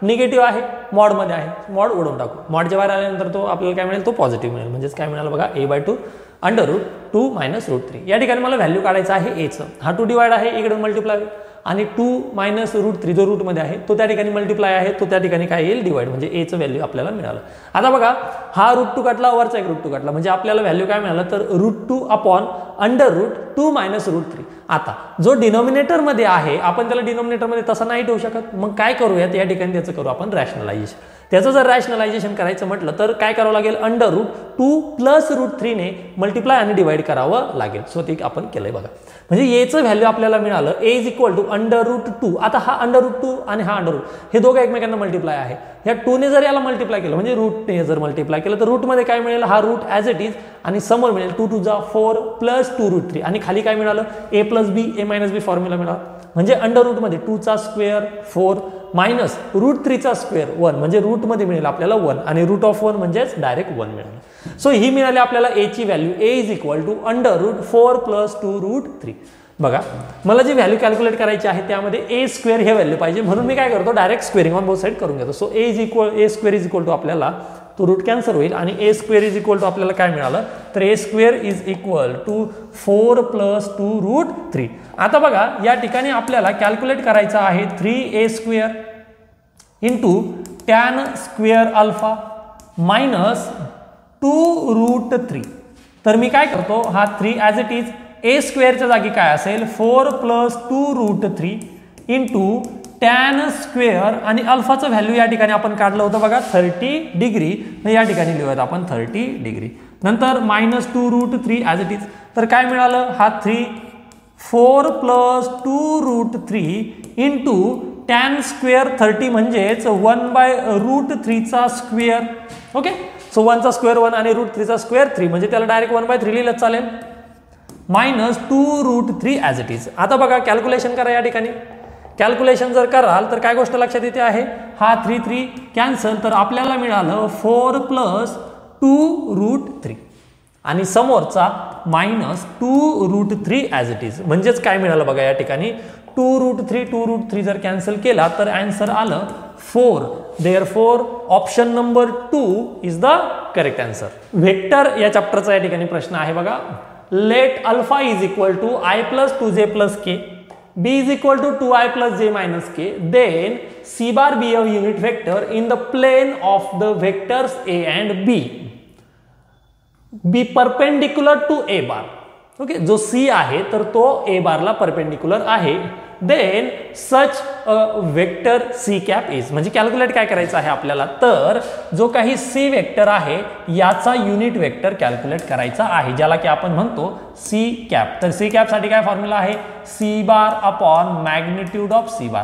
निगेटिव्ह आहे, मॉडमध्ये आहे, मॉड उडवून टाकू. मॉडच्या बाहेर आल्यानंतर तो आपल्याला काय मिळेल, तो पॉझिटिव्ह मिळेल. म्हणजेच काय मिळालं बघा a/2 अंडर रूट 2 मायनस √3. या ठिकाणी मला व्हॅल्यू काढायचा आहे एचं. हा 2 डिवाइड आहे, इकडून मल्टिप्लाय, आणि 2 मायनस √3 जो रूटमध्ये आहे तो त्या ठिकाणी मल्टिप्लाय आहे, तो त्या ठिकाणी काय येईल डिवाइड, म्हणजे एचं व्हॅल्यू आपल्याला मिळालं. आता बघा हा √2 काढला, वरचा एक √2 काढला, म्हणजे आपल्याला व्हॅल्यू काय मिळालं, तर √2 अपॉन अंडर रूट 2 मायनस √3. आता जो डिनॉमिनेटरमध्ये आहे आपण त्याला डिनॉमिनेटरमध्ये तसं नाही ठेवू शकत, मग काय करूयात या ठिकाणी त्याचं करू आपण रॅशनलायझेशन. त्याचं जर रॅशनलायझेशन करायचं म्हटलं तर काय करावं लागेल, अंडर रूट 2 प्लस √3 ने मल्टिप्लाय आणि डिवाइड करावं लागेल. सो ते आपण केलंय बघा, म्हणजे एचं व्हॅल्यू आपल्याला मिळालं a is equal to under root 2. आता हा अंडर रूट 2 आणि हा अंडर रूट हे दोघं एकमेकांना मल्टिप्लाय आहे. ह्या 2 ने जर याला मल्टिप्लाय केलं म्हणजे रूटने जर मल्टिप्लाय केलं तर रूटमध्ये काय मिळेल, हा रूट ॲज इट इज, आणि समोर मिळेल 2 × 2 4 प्लस 2 √3, आणि खाली काय मिळालं a plus B a minus b formula मिळाला. म्हणजे अंडर रूटमध्ये 2चा स्क्वेअर 4 मायनस √3चा स्क्वेअर 1, म्हणजे रूटमध्ये मिळेल आपल्याला 1, आणि रूट ऑफ 1 म्हणजेच डायरेक्ट 1 मिळालं. सो ही मिळाली आपल्याला a ची value, a is equal to under root 4 plus 2 √3. बघा मला जी व्हॅल्यू कॅल्क्युलेट करायची आहे त्यामध्ये a स्क्वेअर हे व्हॅल्यू पाहिजे, म्हणून मी काय करतो direct squaring on both side करून घेतो. So a square is equal to आपल्याला तो रूट कॅन्सल होईल, आणि a square is equal to आपल्याला काय मिळालं, तर a square is equal to 4 plus 2 √3. आता बघा या ठिकाणी आपल्याला कॅल्क्युलेट करायचं आहे 3a square into tan square alpha minus 2 √3. तर मी काय करतो, हा 3 ॲज इट इज a स्क्वेअरच्या जागी काय असेल 4 प्लस 2 √3 इंटू टॅन स्क्वेअर, आणि अल्फाचं व्हॅल्यू या ठिकाणी आपण काढलं होतं बघा 30 डिग्री, या ठिकाणी लिहूयात आपण 30 डिग्री. नंतर मायनस 2 √3 ॲज इट इज, तर काय मिळालं, हा 4 प्लस 2 √3 इंटू टॅन स्क्वेअर 30 म्हणजेच 1/√3चा स्क्वेअर. ओके, सो 1चा स्क्वेअर 1 आणि √3चा स्क्वेअर 3, म्हणजे त्याला डायरेक्ट 1/3 लिहिलं चालेल, मायनस 2 √3 ॲज इट इज. आता बघा कॅल्क्युलेशन करा या ठिकाणी. कॅल्क्युलेशन जर कराल तर काय गोष्ट लक्षात येते आहे, हा 3 कॅन्सल, तर आपल्याला मिळालं 4 प्लस 2 √3, आणि समोरचा मायनस 2 √3 ॲज इट इज. म्हणजेच काय मिळालं बघा या ठिकाणी 2 √3 जर कॅन्सल केला तर आन्सर आलं 4. Therefore option number 2 is the correct answer. Vector या चॅप्टरचा या ठिकाणी प्रश्न आहे बघा. Let alpha is equal to i plus 2j plus k, b is equal to 2i plus j minus k, then c bar be a unit vector in the plane of the vectors a and b, be perpendicular to a bar. Okay, जो c आहे तर तो a बारला परपेंडिक्युलर आहे. Then such vector c cap is, म्हणजे कॅल्क्युलेट काय करायचं आहे आपल्याला, तर जो काही c वेक्टर आहे याचा युनिट वेक्टर कॅल्क्युलेट करायचा आहे, ज्याला की आपण म्हणतो c कॅप. तर c कॅप साठी काय फॉर्म्युला आहे, c bar upon magnitude of c बार.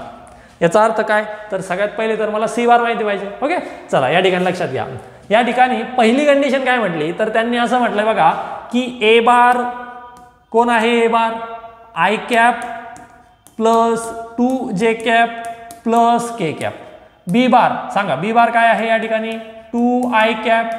याचा अर्थ काय, तर सगळ्यात पहिले तर मला सी बार माहिती पाहिजे. ओके, चला या ठिकाणी लक्षात घ्या. या ठिकाणी पहिली कंडिशन काय म्हटली, तर त्यांनी असं म्हटलंय बघा की ए बार कोण आहे, A bar I cap plus 2j cap plus K cap. B bar सांगा, बी बार काय आहे या ठिकाणी 2i cap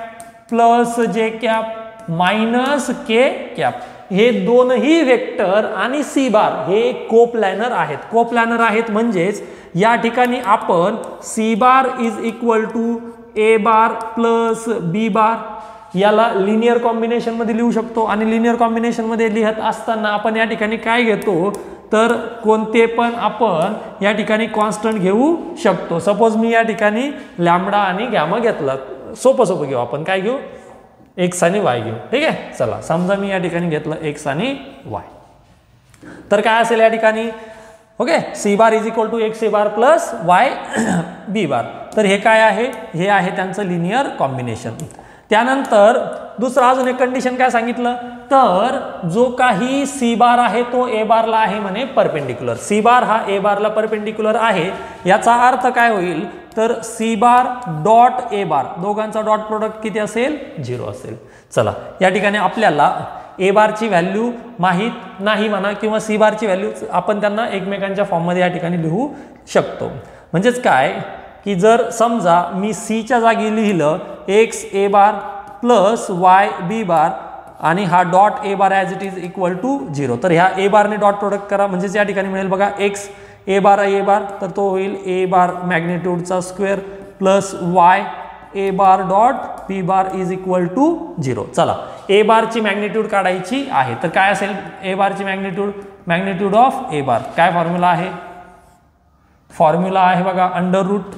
plus j cap minus K cap. हे दोनही वेक्टर आणि सी बार हे कोप्लॅनर आहेत. कोप्लॅनर आहेत म्हणजेच या ठिकाणी आपण C bar is equal to A bar plus B bar याला लिनियर कॉम्बिनेशन मध्ये लिहू शकतो. आणि लिनियर कॉम्बिनेशन मध्ये लिहत असताना आपण या ठिकाणी काय घेतो, तर कोणते पण आपण या ठिकाणी कॉन्स्टंट घेऊ शकतो. सपोज मी या ठिकाणी लॅम्बडा आणि गॅमा घेतला, सोपं घेऊ आपण. काय घेऊ, एक्स आणि वाय घेऊ. ठीक आहे, चला समजा मी या ठिकाणी घेतलं एक्स आणि वाय, तर काय असेल या ठिकाणी. Okay, C bar is equal to X A bar plus Y B bar. तर हे काय आहे, हे आहे त्यांचं लिनियर कॉम्बिनेशन. त्यानंतर दुसरं अजून एक कंडिशन काय सांगितलं, तर जो काही सी बार आहे तो ए बारला आहे म्हणे परपेंडिक्युलर. सी बार हा ए बारला परपेंडिक्युलर आहे. याचा अर्थ काय होईल, तर सी बार डॉट ए बार दोघांचा डॉट प्रोडक्ट किती असेल, 0 असेल. चला या ठिकाणी आपल्याला ए बारची व्हॅल्यू माहीत नाही म्हणा किंवा सी बारची व्हॅल्यू आपण त्यांना एकमेकांच्या फॉर्ममध्ये या ठिकाणी लिहू शकतो. म्हणजेच काय की जर समजा मी सीच्या जागी लिहिलं X A bar plus Y B bar आणि हा dot A bar as it is equal to 0, तर ह्या ए बारने डॉट प्रोडक्ट करा. म्हणजेच या ठिकाणी मिळेल बघा एक्स ए बार तर तो होईल ए बार मॅग्निट्यूडचा square plus Y A bar dot B bar is equal to 0. चला ए बारची मॅग्निट्यूड काढायची आहे, तर काय असेल ए बारची मॅग्निट्यूड ऑफ ए बार. काय फॉर्म्युला आहे, फॉर्म्युला आहे बघा under root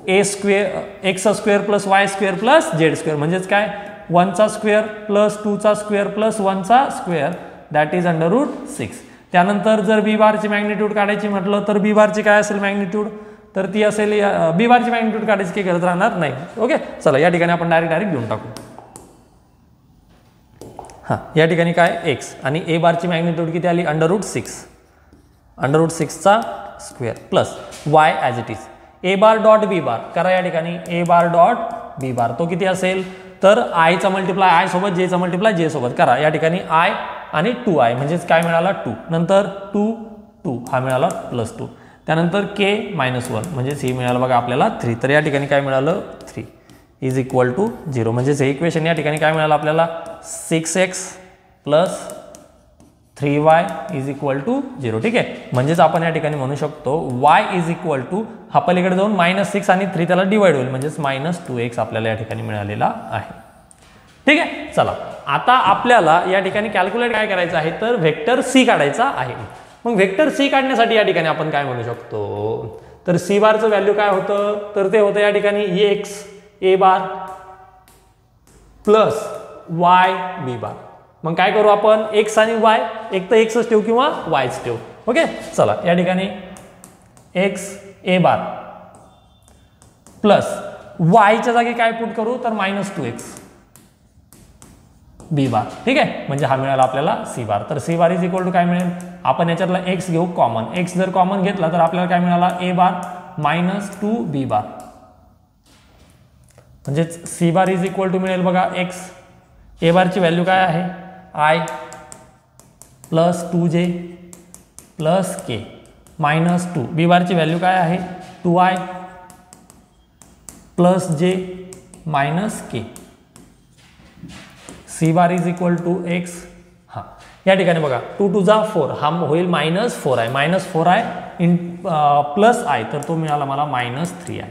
A square X square plus Y square plus Z square. म्हणजेच काय 1चा स्क्वेअर प्लस 2चा स्क्वेअर प्लस 1चा square that is under root 6. त्यानंतर जर बी बारची मॅग्निट्यूड काढायची म्हटलं तर बी बारची काय असेल मॅग्निट्यूड, तर ती असेल बी बारची मॅग्निट्यूड काढायची काही गरज राहणार नाही. ओके, चला या ठिकाणी आपण डायरेक्ट घेऊन टाकू. हां, या ठिकाणी काय एक्स आणि ए बारची मॅग्निट्यूड किती आली अंडर रूट 6चा square plus Y as it is A bar dot B bar करा. या ठिकाणी ए बार डॉट बी बार तो किती असेल, तर आयचा मल्टिप्लाय आय सोबत जेचा मल्टिप्लाय जे सोबत करा. या ठिकाणी आय आणि 2i म्हणजेच काय मिळाला 2, नंतर 2 हा मिळाला प्लस 2, त्यानंतर के -1 म्हणजेच हे मिळालं बघा आपल्याला 3. तर या ठिकाणी काय मिळालं 3 इज इक्वल टू 0. म्हणजेच हे इक्वेशन या ठिकाणी काय मिळालं आपल्याला 6x plus 3y is equal to 0. ठीक आहे, म्हणजेच आपण या ठिकाणी म्हणू शकतो y इज इक्वल टू हा पलीकडे जाऊन -6 आणि 3 त्याला डिवाइड होईल म्हणजेच -2x आपल्याला या ठिकाणी मिळालेला आहे. ठीक आहे, चला आता आपल्याला या ठिकाणी कॅल्क्युलेट काय करायचं आहे, तर व्हेक्टर सी काढायचा आहे. मग व्हेक्टर सी काढण्यासाठी या ठिकाणी आपण काय म्हणू शकतो, तर सी बारचं व्हॅल्यू काय होतं, तर ते होतं या ठिकाणी x A bar plus Y B बार. मग काय करू आपण एक्स आणि वाय, एक तर एक्सच ठेवू किंवा वायच ठेवू. ओके, चला या ठिकाणी एक्स ए बार प्लस वायच्या जागी काय पुट करू, तर -2x बी बार. ठीक आहे, म्हणजे हा मिळाला आपल्याला सी बार. तर C bar is equal to काय मिळेल, आपण याच्यातला एक्स घेऊ कॉमन. एक्स जर कॉमन घेतला तर आपल्याला काय मिळाला ए बार -2 बी बार. म्हणजेच C bar is equal to मिळेल बघा एक्स ए बारची व्हॅल्यू काय आहे I plus 2j plus K -2. B बारची व्हॅल्यू काय आहे 2i plus j minus K. C bar is equal to X. हां, या ठिकाणी बघा 2 2 जा 4 हा होईल -4i इन प्लस आय, तर तो मिळाला मला -3i.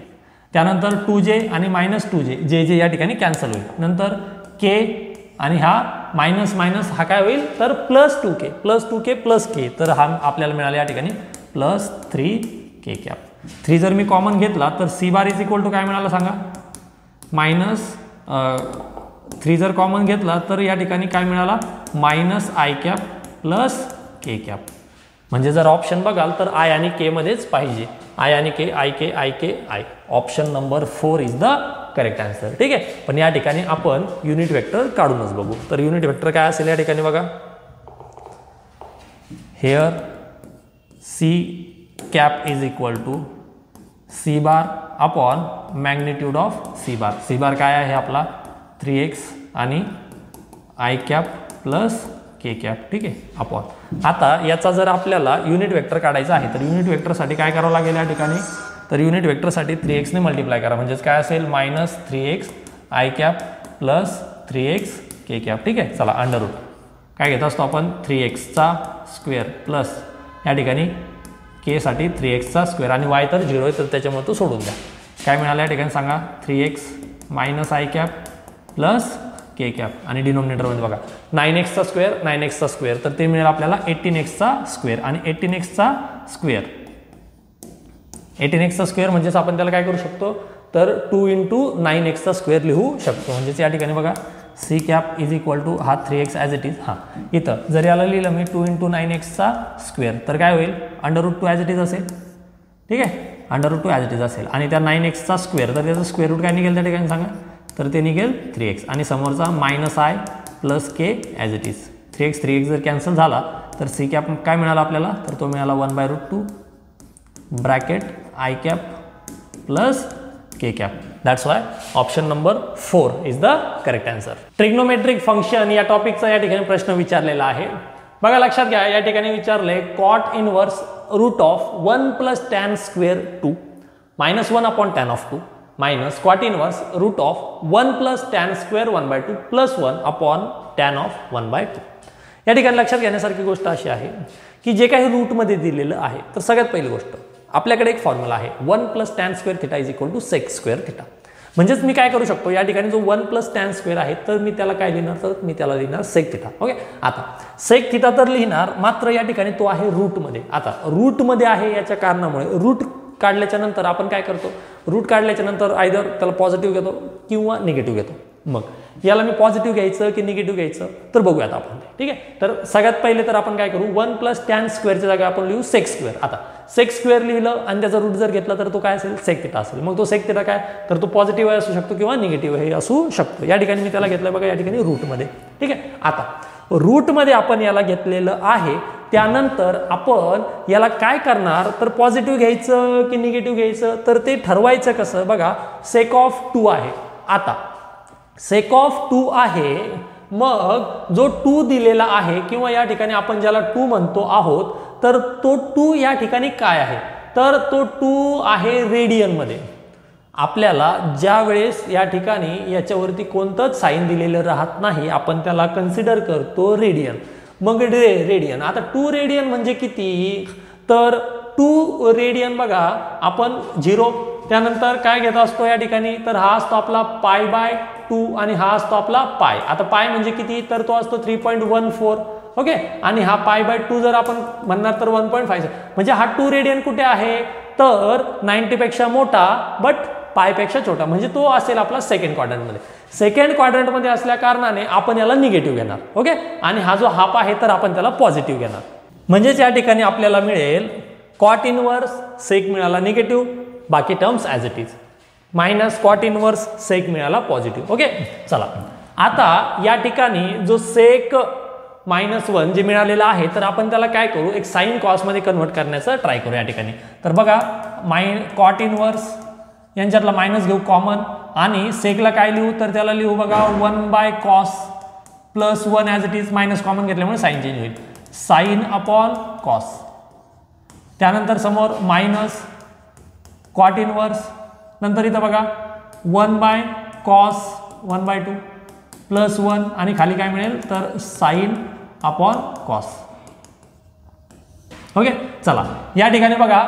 त्यानंतर 2j आणि -2j जे या ठिकाणी कॅन्सल होईल. नंतर के आणि हा मायनस मायनस हा काय होईल, तर +2k प्लस के. तर हा आपल्याला मिळाला या ठिकाणी +3k कॅप. 3 जर मी कॉमन घेतला तर C bar is equal to काय मिळाला सांगा, -3 जर कॉमन घेतला तर या ठिकाणी काय मिळाला -i cap plus K cap. म्हणजे जर ऑप्शन बघाल तर आय आणि के मध्येच पाहिजे, आय आणि K, I K. Option number 4 is the correct answer. ठीक आहे, पण या ठिकाणी आपण युनिट वेक्टर काढूनच बघू. तर युनिट वेक्टर काय असेल या ठिकाणी बघा, here C cap is equal to C bar upon magnitude of C bar. C bar काय आहे आपला 3x आणि I cap plus K cap. ठीक आहे अपॉन. आता याचा जर आपल्याला युनिट वेक्टर काढायचा आहे तर युनिट वेक्टरसाठी काय करावं लागेल या ठिकाणी, तर युनिट वेक्टरसाठी 3x ने मल्टिप्लाय करा म्हणजेच काय असेल minus 3x I cap plus 3x K cap. ठीक आहे चला अंडर रूट काय घेत असतो आपण 3xचा स्क्वेअर प्लस या ठिकाणी के साठी 3xचा स्क्वेअर आणि y तर 0 आहे तर त्याच्यामुळे तो सोडून द्या. काय मिळालं या ठिकाणी सांगा 3x minus I cap plus K cap आणि डिनॉमिनेटरमध्ये बघा 9x चा स्क्वेअर 9x चा स्क्वेअर तर ते मिळेल आपल्याला 18x चा स्क्वेअर आणि 18x चा स्क्वेअर 18x चा स्क्वेअर म्हणजेच आपण त्याला काय करू शकतो तर 2 इंटू 9x चा स्क्वेअर लिहू शकतो. म्हणजेच या ठिकाणी बघा C cap is equal to हा 3x ॲज इट इज. हां इथं जर याला लिहिलं मी 2 इंटू 9x चा स्क्वेअर तर काय होईल under root 2 as it is असेल. ठीक आहे under root 2 as it is असेल आणि त्या 9x चा स्क्वेअर तर त्याचं स्क्वेअर रूट काय निघेल त्या ठिकाणी सांगा तर ते निघेल 3x आणि समोरचा minus I plus K as it is. 3x जर कॅन्सल झाला तर सी कॅप काय मिळाला आपल्याला तर तो मिळाला 1/√2 bracket I cap plus K cap. That's why option number 4 is the correct answer. Trigonometric function या टॉपिकचा या ठिकाणी प्रश्न विचारलेला आहे. बघा लक्षात घ्या या ठिकाणी विचारले cot inverse root of 1 plus tan square 2 minus 1 upon tan of 2 minus cot inverse root of 1 plus tan square 1/2 plus 1 upon tan of 1/2. या ठिकाणी लक्षात घेण्यासारखी गोष्ट अशी आहे की जे काही रूटमध्ये दिलेलं आहे तर सगळ्यात पहिली गोष्ट आपल्याकडे एक फॉर्म्युला आहे 1 plus tan square theta is equal to sec square theta. म्हणजेच मी काय करू शकतो या ठिकाणी जो 1 प्लस टॅन स्क्वेअर आहे तर मी त्याला काय लिहिणार तर मी त्याला लिहिणार सेक थिटा. ओके आता सेक थिटा तर लिहिणार मात्र या ठिकाणी तो आहे रूटमध्ये. आता रूटमध्ये आहे याच्या कारणामुळे रूट काढल्याच्या नंतर आपण काय करतो रूट काढल्याच्या नंतर आयदर त्याला पॉझिटिव्ह घेतो किंवा निगेटिव्ह घेतो. मग याला मी पॉझिटिव्ह घ्यायचं की निगेटिव्ह घ्यायचं तर बघूयात आपण. ठीक आहे तर सगळ्यात पहिले तर आपण काय करू 1 प्लस टॅन स्क्वेअरच्या जागा आपण लिहू सेक स्क्वेअर. आता सेक स्क्वेअर लिहिलं आणि त्याचा रूट जर घेतला तर तो काय असेल सेक थिटा असेल. मग तो सेक थिटा काय तर तो पॉझिटिव्ह असू शकतो किंवा निगेटिव्ह असू शकतो. या ठिकाणी मी त्याला घेतलं बघा या ठिकाणी रूटमध्ये. ठीक आहे आता रूटमध्ये आपण याला घेतलेलं आहे त्यानंतर आपण याला काय करणार तर पॉझिटिव्ह घ्यायचं की निगेटिव्ह घ्यायचं तर ते ठरवायचं कसं बघा सेक ऑफ 2 आहे. आता सेक ऑफ 2 आहे मग जो 2 दिलेला आहे किंवा या ठिकाणी आपण ज्याला 2 म्हणतो आहोत तर तो 2 या ठिकाणी काय आहे तर तो 2 आहे रेडियनमध्ये. आपल्याला ज्या वेळेस या ठिकाणी याच्यावरती कोणतंच साईन दिलेलं राहत नाही आपण त्याला कन्सिडर करतो रेडियन. मग रेडियन आता 2 रेडियन म्हणजे किती तर 2 रेडियन बघा आपण 0 त्यानंतर काय घेत असतो या ठिकाणी तर हा असतो आपला π/2 आणि हा असतो आपला पाय. आता पाय म्हणजे किती तर तो असतो 3.14. ओके आणि हा π/2 जर आपण म्हणणार तर 1.5 म्हणजे हा 2 रेडियन कुठे आहे तर 90 पेक्षा मोठा बट पायपेक्षा छोटा म्हणजे तो असेल आपला सेकंड क्वाड्रंटमध्ये. सेकंड क्वाड्रंटमध्ये असल्या कारणाने आपण याला निगेटिव्ह घेणार. ओके आणि हा जो हाफ आहे तर आपण त्याला पॉझिटिव्ह घेणार. म्हणजेच या ठिकाणी आपल्याला मिळेल कॉट इनवर्स सेक मिळाला निगेटिव्ह बाकी terms as it is minus cot inverse sec मिळाला पॉझिटिव्ह. ओके चला आता या ठिकाणी जो सेक -1 जे मिळालेलं आहे तर आपण त्याला काय करू एक साईन कॉसमध्ये कन्वर्ट करण्याचं ट्राय करू या ठिकाणी. तर बघा कॉट इनवर्स यांच्यातला मायनस घेऊ कॉमन आणि सेकला काय लिहू तर त्याला लिहू बघा 1/cos plus 1 as it is minus common घेतल्यामुळे साईन चेंज होईल साईन अपॉन कॉस. त्यानंतर समोर मायनस कॉट इनवर्स नंतर इथं बघा 1/cos 1/2 प्लस 1 आणि खाली काय मिळेल तर साईन अपॉन कॉस. ओके चला या ठिकाणी बघा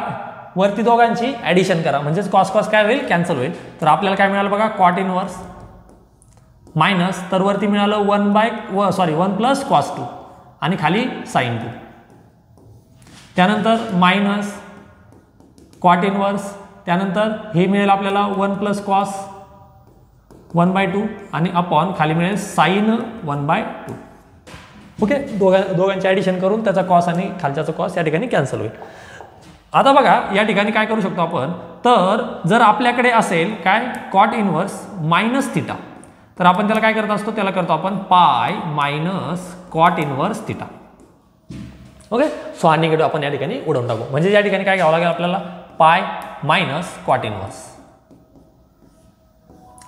वरती दोघांची ॲडिशन करा म्हणजेच कॉस कॉस काय होईल कॅन्सल होईल. तर आपल्याला काय मिळालं बघा कॉट इनवर्स मायनस तर वरती मिळालं 1 प्लस cos 2 आणि खाली साईन 2. त्यानंतर मायनस कॉट इनवर्स त्यानंतर हे मिळेल आपल्याला 1 प्लस cos 1/2 आणि अपॉन खाली मिळेल साईन 1/2. ओके दोघांची ॲडिशन करून त्याचा कॉस आणि खालच्याचा कॉस या ठिकाणी कॅन्सल होईल. आता बघा या ठिकाणी काय करू शकतो आपण तर जर आपल्याकडे असेल काय कॉट इनवर्स मायनस थिटा तर आपण त्याला काय करत असतो त्याला करतो आपण pi minus cot inverse theta. Okay. So हा निगेटिव्ह आपण या ठिकाणी उडवून टाकू. म्हणजे या ठिकाणी काय घ्यावं लागेल आपल्याला, पाय मायनस कॉट इनवर्स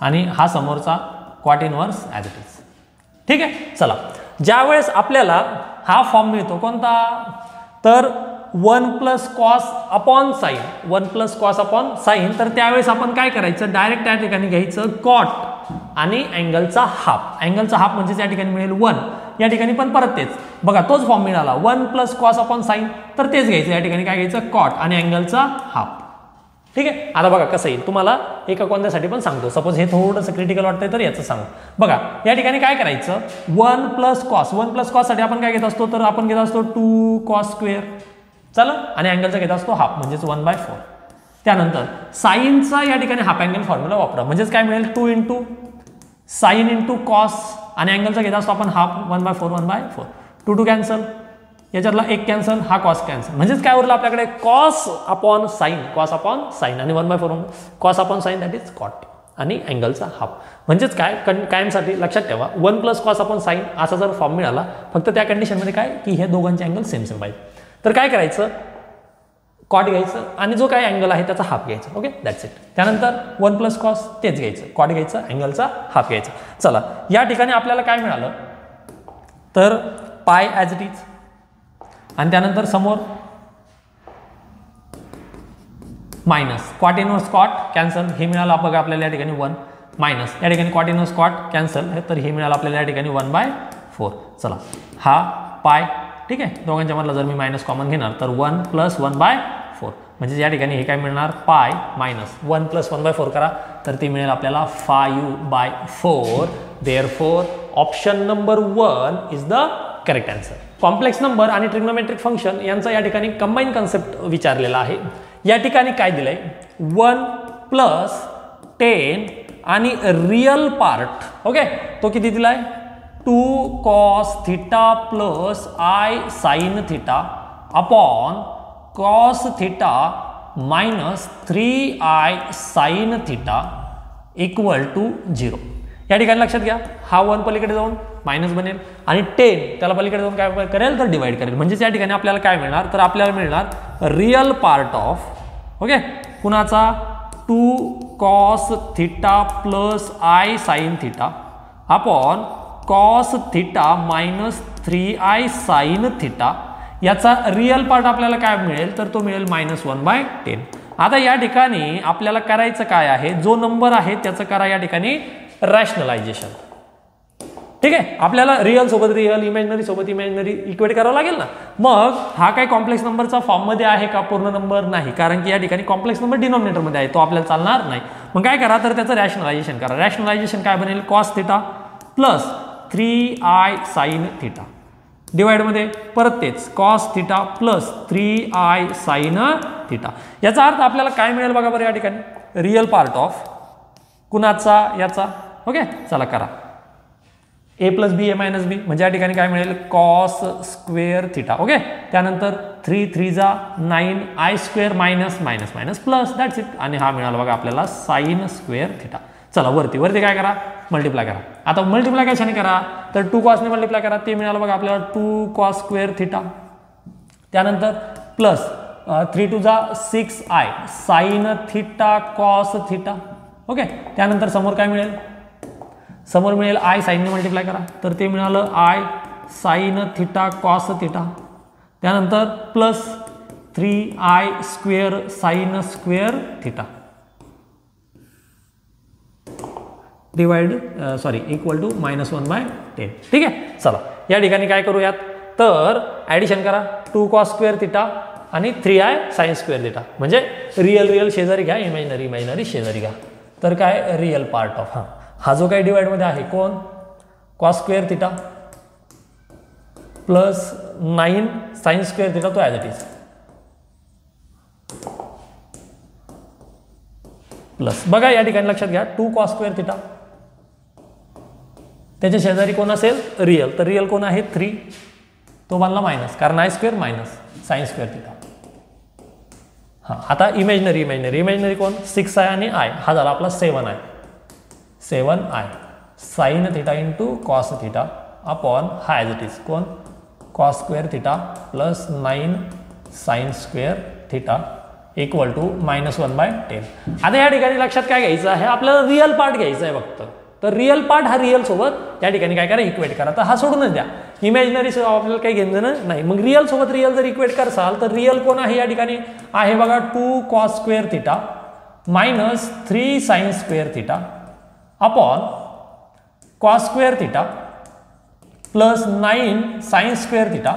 आणि हा समोरचा cot inverse as it is. ठीक आहे. चला, ज्या वेळेस आपल्याला हा फॉर्म मिळतो कोणता, तर 1 plus cos upon sine, 1 plus cos upon sine, तर त्यावेळेस आपण काय करायचं, डायरेक्ट त्या ठिकाणी घ्यायचं कॉट आणि अँगलचा हाफ. अँगलचा हाफ म्हणजे या ठिकाणी मिळेल 1. या ठिकाणी पण परत तेच बघा, तोच फॉर्म मिळाला 1 प्लस कॉस अपॉन साईन, तर तेच घ्यायचं या ठिकाणी काय घ्यायचं, कॉट आणि अँगलचा हाफ. ठीक आहे. आता बघा कसं येईल, तुम्हाला एका कोणत्यासाठी पण सांगतो. सपोज हे थोडंसं क्रिटिकल वाटतंय तर याचं सांगू. बघा या ठिकाणी काय करायचं, 1 प्लस कॉस, 1 प्लस कॉससाठी आपण काय घेत असतो, तर आपण घेत असतो 2 कॉस स्क्वेअर, चला, आणि अँगलचा घेत असतो हाफ म्हणजेच 1/4. त्यानंतर साईनचा या ठिकाणी हाफ अँगल फॉर्म्युला वापरा, म्हणजेच काय मिळेल 2 इंटू साईन इंटू कॉस, आणि अँगलचा घेत असतो आपण हाफ 1/4, 1/4. 2 2 कॅन्सल, याच्यातला एक कॅन्सल, हा कॉस कॅन्सल, म्हणजेच काय उरलं आपल्याकडे cos upon sine, cos upon sine आणि 1/4 cos upon sine, that is cot आणि अँगलचा हाफ. म्हणजेच काय, कायमसाठी लक्षात ठेवा 1 प्लस कॉस अपॉन साईन असा जर फॉर्म मिळाला, फक्त त्या कंडिशनमध्ये काय की हे दोघांचे अँगल सेम सेम पाहिजे, तर काय करायचं, कॉट घ्यायचं आणि जो काय अँगल आहे त्याचा हाफ घ्यायचा. Okay, that's it. त्यानंतर 1 प्लस कॉस तेच घ्यायचं, कॉट घ्यायचं, अँगलचा हाफ घ्यायचा. चला, या ठिकाणी आपल्याला काय मिळालं, तर पाय ॲज इट इज, आणि त्यानंतर समोर minus cot inverse cot cancel, हे मिळालं बघा आपल्याला या ठिकाणी 1 मायनस या ठिकाणी कॉट इनवर्स कॉट कॅन्सल, तर हे मिळालं आपल्याला या ठिकाणी 1/4. चला, हा पाय, ठीक आहे, दोघांच्या मधला जर मी मायनस कॉमन घेणार तर 1 प्लस 1/4, म्हणजे या ठिकाणी हे काय मिळणार, पाय मायनस 1 प्लस 1/4 करा, तर ते मिळेल आपल्याला 5/4. Therefore option number 1 is the correct answer. Complex number आणि ट्रिग्नोमेट्रिक फंक्शन यांचा या ठिकाणी कंबाईन कन्सेप्ट विचारलेला आहे. या ठिकाणी काय दिलंय, 1 प्लस 10 आणि रियल पार्ट, ओके, तो किती दिलाय, 2 cos theta plus I sin theta upon cos theta minus 3I sin theta equal to 0. या ठिकाणी लक्षात घ्या, हा 1 पलीकडे जाऊन मायनस बनेल आणि 10 त्याला पलीकडे जाऊन काय करेल, तर डिवाइड करेल. म्हणजेच या ठिकाणी आपल्याला काय मिळणार, तर आपल्याला मिळणार रियल पार्ट ऑफ, ओके, कुणाचा 2 cos theta plus I sin theta upon cos theta minus 3I sin theta, याचा रियल पार्ट आपल्याला काय मिळेल, तर तो मिळेल -1/10. आता या ठिकाणी आपल्याला करायचं काय आहे, जो नंबर आहे त्याचं करा या ठिकाणी रॅशनलायझेशन. ठीक आहे, आपल्याला रिअल सोबत रिअल, इमॅजिनरी सोबत इमॅजिनरी इक्वेट करावं लागेल ना. मग हा काय कॉम्प्लेक्स नंबरचा फॉर्ममध्ये आहे का, पूर्ण नंबर नाही, कारण की या ठिकाणी कॉम्प्लेक्स नंबर डिनॉमिनेटरमध्ये आहे, तो आपल्याला चालणार नाही. मग काय करा, तर त्याचं रॅशनलायझेशन करा. रॅशनलायझेशन काय बनेल, cos theta plus 3I sin theta डिवाइडमध्ये परत तेच cos theta plus 3I sin theta. याचा अर्थ आपल्याला काय मिळेल बघा बरं, या ठिकाणी रिअल पार्ट ऑफ कुणाचा, याचा. ओके, चला करा, a plus B, a minus B, म्हणजे या ठिकाणी काय मिळेल, cos स्क्वेअर थीटा. ओके, त्यानंतर 3 3 जा 9 I square minus minus minus plus, that's it. आणि हा मिळाला बघा आपल्याला sin स्क्वेअर थीटा. चला, वरती काय करा, मल्टिप्लाय करा. आता मल्टिप्लाय कशाने करा, तर 2 cos ने मल्टिप्लाय करा, ते मिळालं बघा आपल्याला 2 cos स्क्वेअर थीटा. त्यानंतर प्लस 3 2 जा 6I sin theta cos theta. Okay, त्यानंतर समोर काय मिळेल, समोर मिळेल I sin ने मल्टिप्लाय करा, तर ते मिळालं I sin theta cos theta. त्यानंतर plus 3I square sin square theta divide equal to -1/10. ठीक आहे, चला या ठिकाणी काय करूयात, तर ॲडिशन करा, 2 cos स्क्वेअर थीटा आणि 3I sin स्क्वेअर थीटा, म्हणजे रिअल शेजारी घ्या, इमॅजिनरी शेजारी घ्या. तर काय, रिअल पार्ट ऑफ हा जो काही डिवाइडमध्ये आहे कोण, cos square theta plus 9 sin square theta, तो ॲज इट इज प्लस. बघा या ठिकाणी लक्षात घ्या, 2 cos स्क्वेअर थीटा, त्याच्या शेजारी कोण असेल, रिअल, तर रिअल कोण आहे 3, तो बनला मायनस, कारण I square minus sin square theta. हां, आता इमॅजिनरी कोण, 6I आणि I, हा झाला आपला 7I sin theta into cos theta upon हा ॲज इट इज कोण, cos square theta plus 9 sine square theta equal to -1/10. आता या ठिकाणी लक्षात काय घ्यायचं आहे, आपल्याला रिअल पार्ट घ्यायचा आहे फक्त. तर रिअल पार्ट हा रिअल सोबत या ठिकाणी काय करा, इक्वेट करा. तर हा सोडूनच द्या, इमॅजिनरी आपल्याला काही घेणं नाही. मग रिअल सोबत रिअल जर इक्वेट करसाल तर रिअल कोण आहे या ठिकाणी आहे बघा 2 cos square theta minus 3 sine square theta upon cos square theta plus 9 sine square theta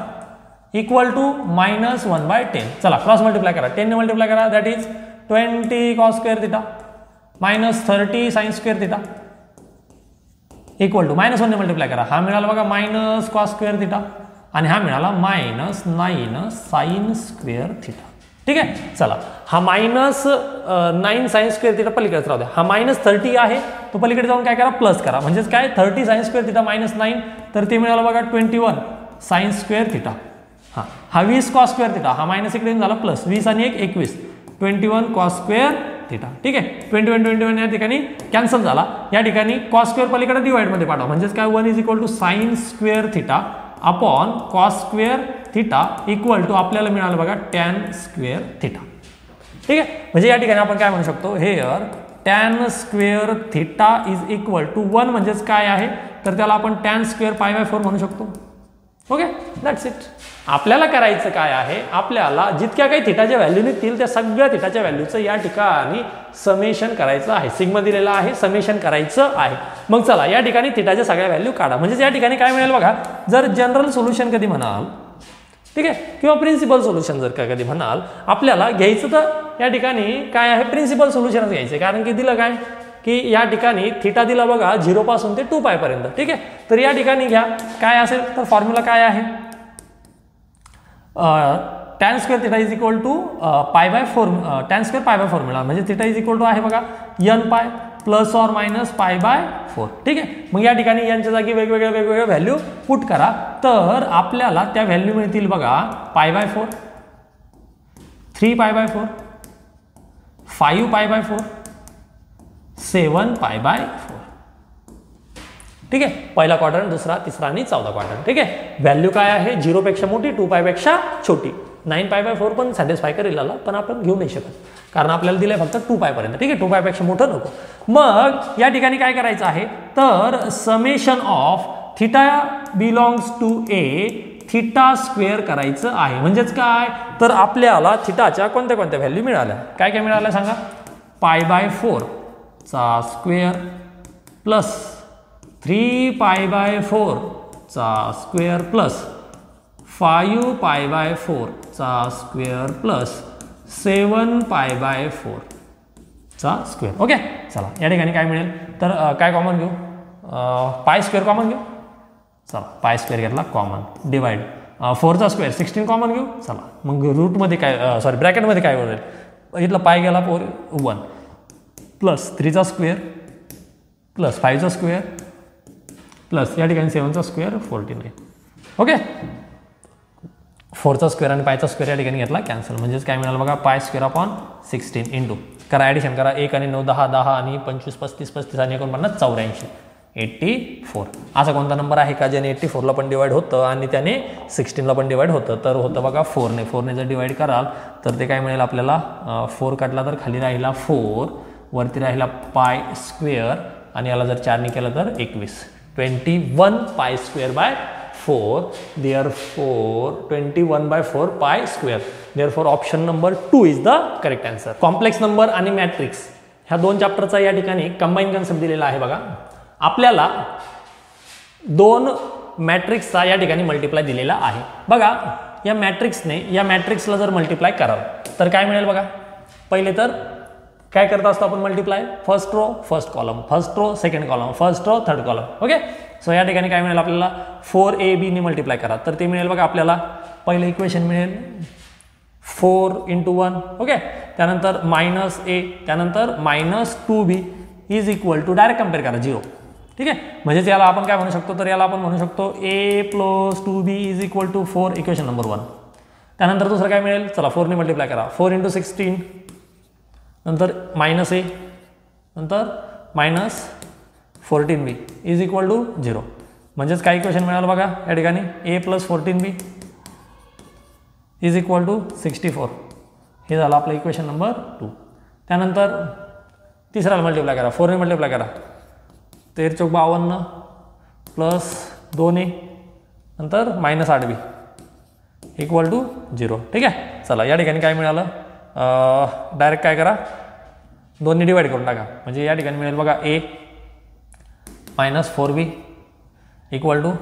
equal to -1/10. चला क्रॉस मल्टिप्लाय करा, 10 ने मल्टिप्लाय करा, that is 20 cos square theta minus 30 sine square theta equal to -1 ने मल्टिप्लाय करा. हा मिळाला बघा मायनस कॉस स्क्वेअर थिटा आणि हा मिळाला -9 साइन स्क्वेअर थिटा. ठीक आहे. चला हा -9 साइन स्क्वेअर थिटा पलीकडे राहू द्या. हा -30 आहे, तो पलीकडे जाऊन काय करा, प्लस करा. म्हणजेच काय 30 साइन स्क्वेअर थिटा -9 तर ते मिळालं बघा 21 साइन स्क्वेअर थिटा. हा 20 कॉस स्क्वेअर थिटा, हा मायनस इकडे झाला प्लस, 20 आणि 1 21 21 कॉस स्क्वेअर थिटा. ठीक आहे. 21 या ठिकाणी कॅन्सल झाला. या ठिकाणी कॉस स्क्वेअर पलीकडे डिवाइड मध्ये पाठवा. म्हणजेच काय 1 = sine square theta upon cos square theta equal to आपल्याला मिळालं बघा टॅन स्क्वेअर थिटा. ठीक आहे. म्हणजे या ठिकाणी आपण काय म्हणू शकतो, here tan square theta is equal to 1 म्हणजेच काय आहे तर त्याला आपण टॅन स्क्वेअर π/4 म्हणू शकतो. Okay, that's it. आपल्याला करायचं काय आहे, आपल्याला जितक्या काही थिटाच्या व्हॅल्यू निघतील त्या सगळ्या थिटाच्या व्हॅल्यूचं या ठिकाणी समेशन करायचं आहे. सिग्मा दिलेला आहे, समेशन करायचं आहे. मग चला या ठिकाणी थिटाच्या सगळ्या व्हॅल्यू काढा. म्हणजे या ठिकाणी काय मिळेल बघा, जर जनरल सोल्युशन कधी म्हणाल, ठीक आहे, किंवा प्रिन्सिपल सोल्युशन जर का कधी म्हणाल, आपल्याला घ्यायचं तर या ठिकाणी काय आहे, प्रिन्सिपल सोल्युशनच घ्यायचं. कारण की दिलं काय की या ठिकाणी थिटा दिला बघा 0 पासून ते 2π पर्यंत. ठीक आहे. तर या ठिकाणी घ्या काय असेल तर फॉर्म्युला काय आहे, tan square theta is equal to π/4 tan square π/4 मिळाला. म्हणजे थिटा इज इक्वल टू आहे बघा nπ प्लस ऑर मायनस π/4. ठीक आहे. मग या ठिकाणी यांच्या जागी वेगवेगळ्या व्हॅल्यू पुट करा तर आपल्याला त्या व्हॅल्यू मिळतील बघा π/4 3π/4 5π/4 7π/4. ठीक आहे. पहिला क्वाड्रंट, दुसरा, तिसरा आणि चौथा क्वाड्रंट. ठीक आहे. व्हॅल्यू काय आहे, 0 पेक्षा मोठी, 2π पेक्षा छोटी. 9π/4 पण सॅटिस्फाय करेल याला, पण आपण घेऊ नाही शकत कारण आपल्याला दिलंय फक्त 2π पर्यंत. ठीक आहे. 2π पेक्षा मोठं नको. मग या ठिकाणी काय करायचं आहे तर summation of theta belongs to A theta square करायचं आहे. म्हणजेच काय तर आपल्याला थिटाच्या कोणत्या कोणत्या व्हॅल्यू मिळाल्या, काय काय मिळाल्या सांगा, π/4 चा स्क्वेअर प्लस 3π/4 चा स्क्वेअर प्लस 5π/4 चा स्क्वेअर प्लस 7π/4 चा स्क्वेअर. ओके. चला या ठिकाणी काय मिळेल तर काय कॉमन घेऊ, पाय स्क्वेअर कॉमन घेऊ. चला पाय स्क्वेअर घेतला कॉमन, डिवाइड 4 चा स्क्वेअर 16 कॉमन घेऊ. चला मग रूटमध्ये काय सॉरी ब्रॅकेटमध्ये काय होईल, इथला पाय गेला 1 प्लस 3 चा स्क्वेअर प्लस 5 चा स्क्वेअर प्लस या ठिकाणी 7 चा स्क्वेअर 49. ओके. 4 चा स्क्वेअर आणि पायचा स्क्वेअर या ठिकाणी घेतला कॅन्सल. म्हणजेच काय मिळालं बघा पाय स्क्वेअर अपॉन 16 इंटू करा ॲडिशन करा, 1 आणि 9 10 10 आणि 25 35 35 आणि 49 84 84. असा कोणता नंबर आहे का ज्याने 84ला पण डिवाइड होतं आणि त्याने 16ला पण डिवाइड होतं, तर होतं बघा 4ने जर डिवाइड कराल तर ते काय मिळेल आपल्याला, 4 काढला तर खाली राहिला 4, वरती राहिला पाय स्क्वेअर आणि याला जर 4ने केलं तर 21. 21π²/4 therefore 21/4 pi square. therefore option number 2 is the correct answer. Complex number आणि मॅट्रिक्स ह्या 2 चॅप्टरचा या ठिकाणी कंबाईन कन्सेप्ट दिलेला आहे बघा. आपल्याला 2 मॅट्रिक्सचा या ठिकाणी मल्टिप्लाय दिलेला आहे बघा. या मॅट्रिक्सला जर मल्टिप्लाय कराल तर काय मिळेल बघा. पहिले तर काय करत असतो आपण multiply, first row first column, first row second column, first row third column. Okay. So या ठिकाणी काय मिळेल आपल्याला 4ab ने मल्टिप्लाय करा तर ते मिळेल बघा आपल्याला पहिलं इक्वेशन मिळेल 4 × 1. ओके. त्यानंतर -a त्यानंतर -2b is equal to direct compare करा 0. ठीक आहे. म्हणजेच याला आपण काय म्हणू शकतो तर याला आपण म्हणू शकतो a + 2b is equal to 4 equation number 1. त्यानंतर दुसरं काय मिळेल, चला 4 ने मल्टिप्लाय करा, 4 × 16 नंतर -a नंतर -14b इज इक्वल टू 0. म्हणजेच काय इक्वेशन मिळालं बघा या ठिकाणी a + 14b = 64. हे झालं आपलं इक्वेशन नंबर 2. त्यानंतर तिसऱ्याला मल्टिप्लाय करा, 4 ने मल्टिप्लाय करा, 13 × 52 प्लस 2a नंतर -8b = 0. ठीक आहे. चला या ठिकाणी काय मिळालं, डायरेक्ट काय करा 2 ने डिवाइड करून टाका. म्हणजे या ठिकाणी मिळेल बघा a - 4b =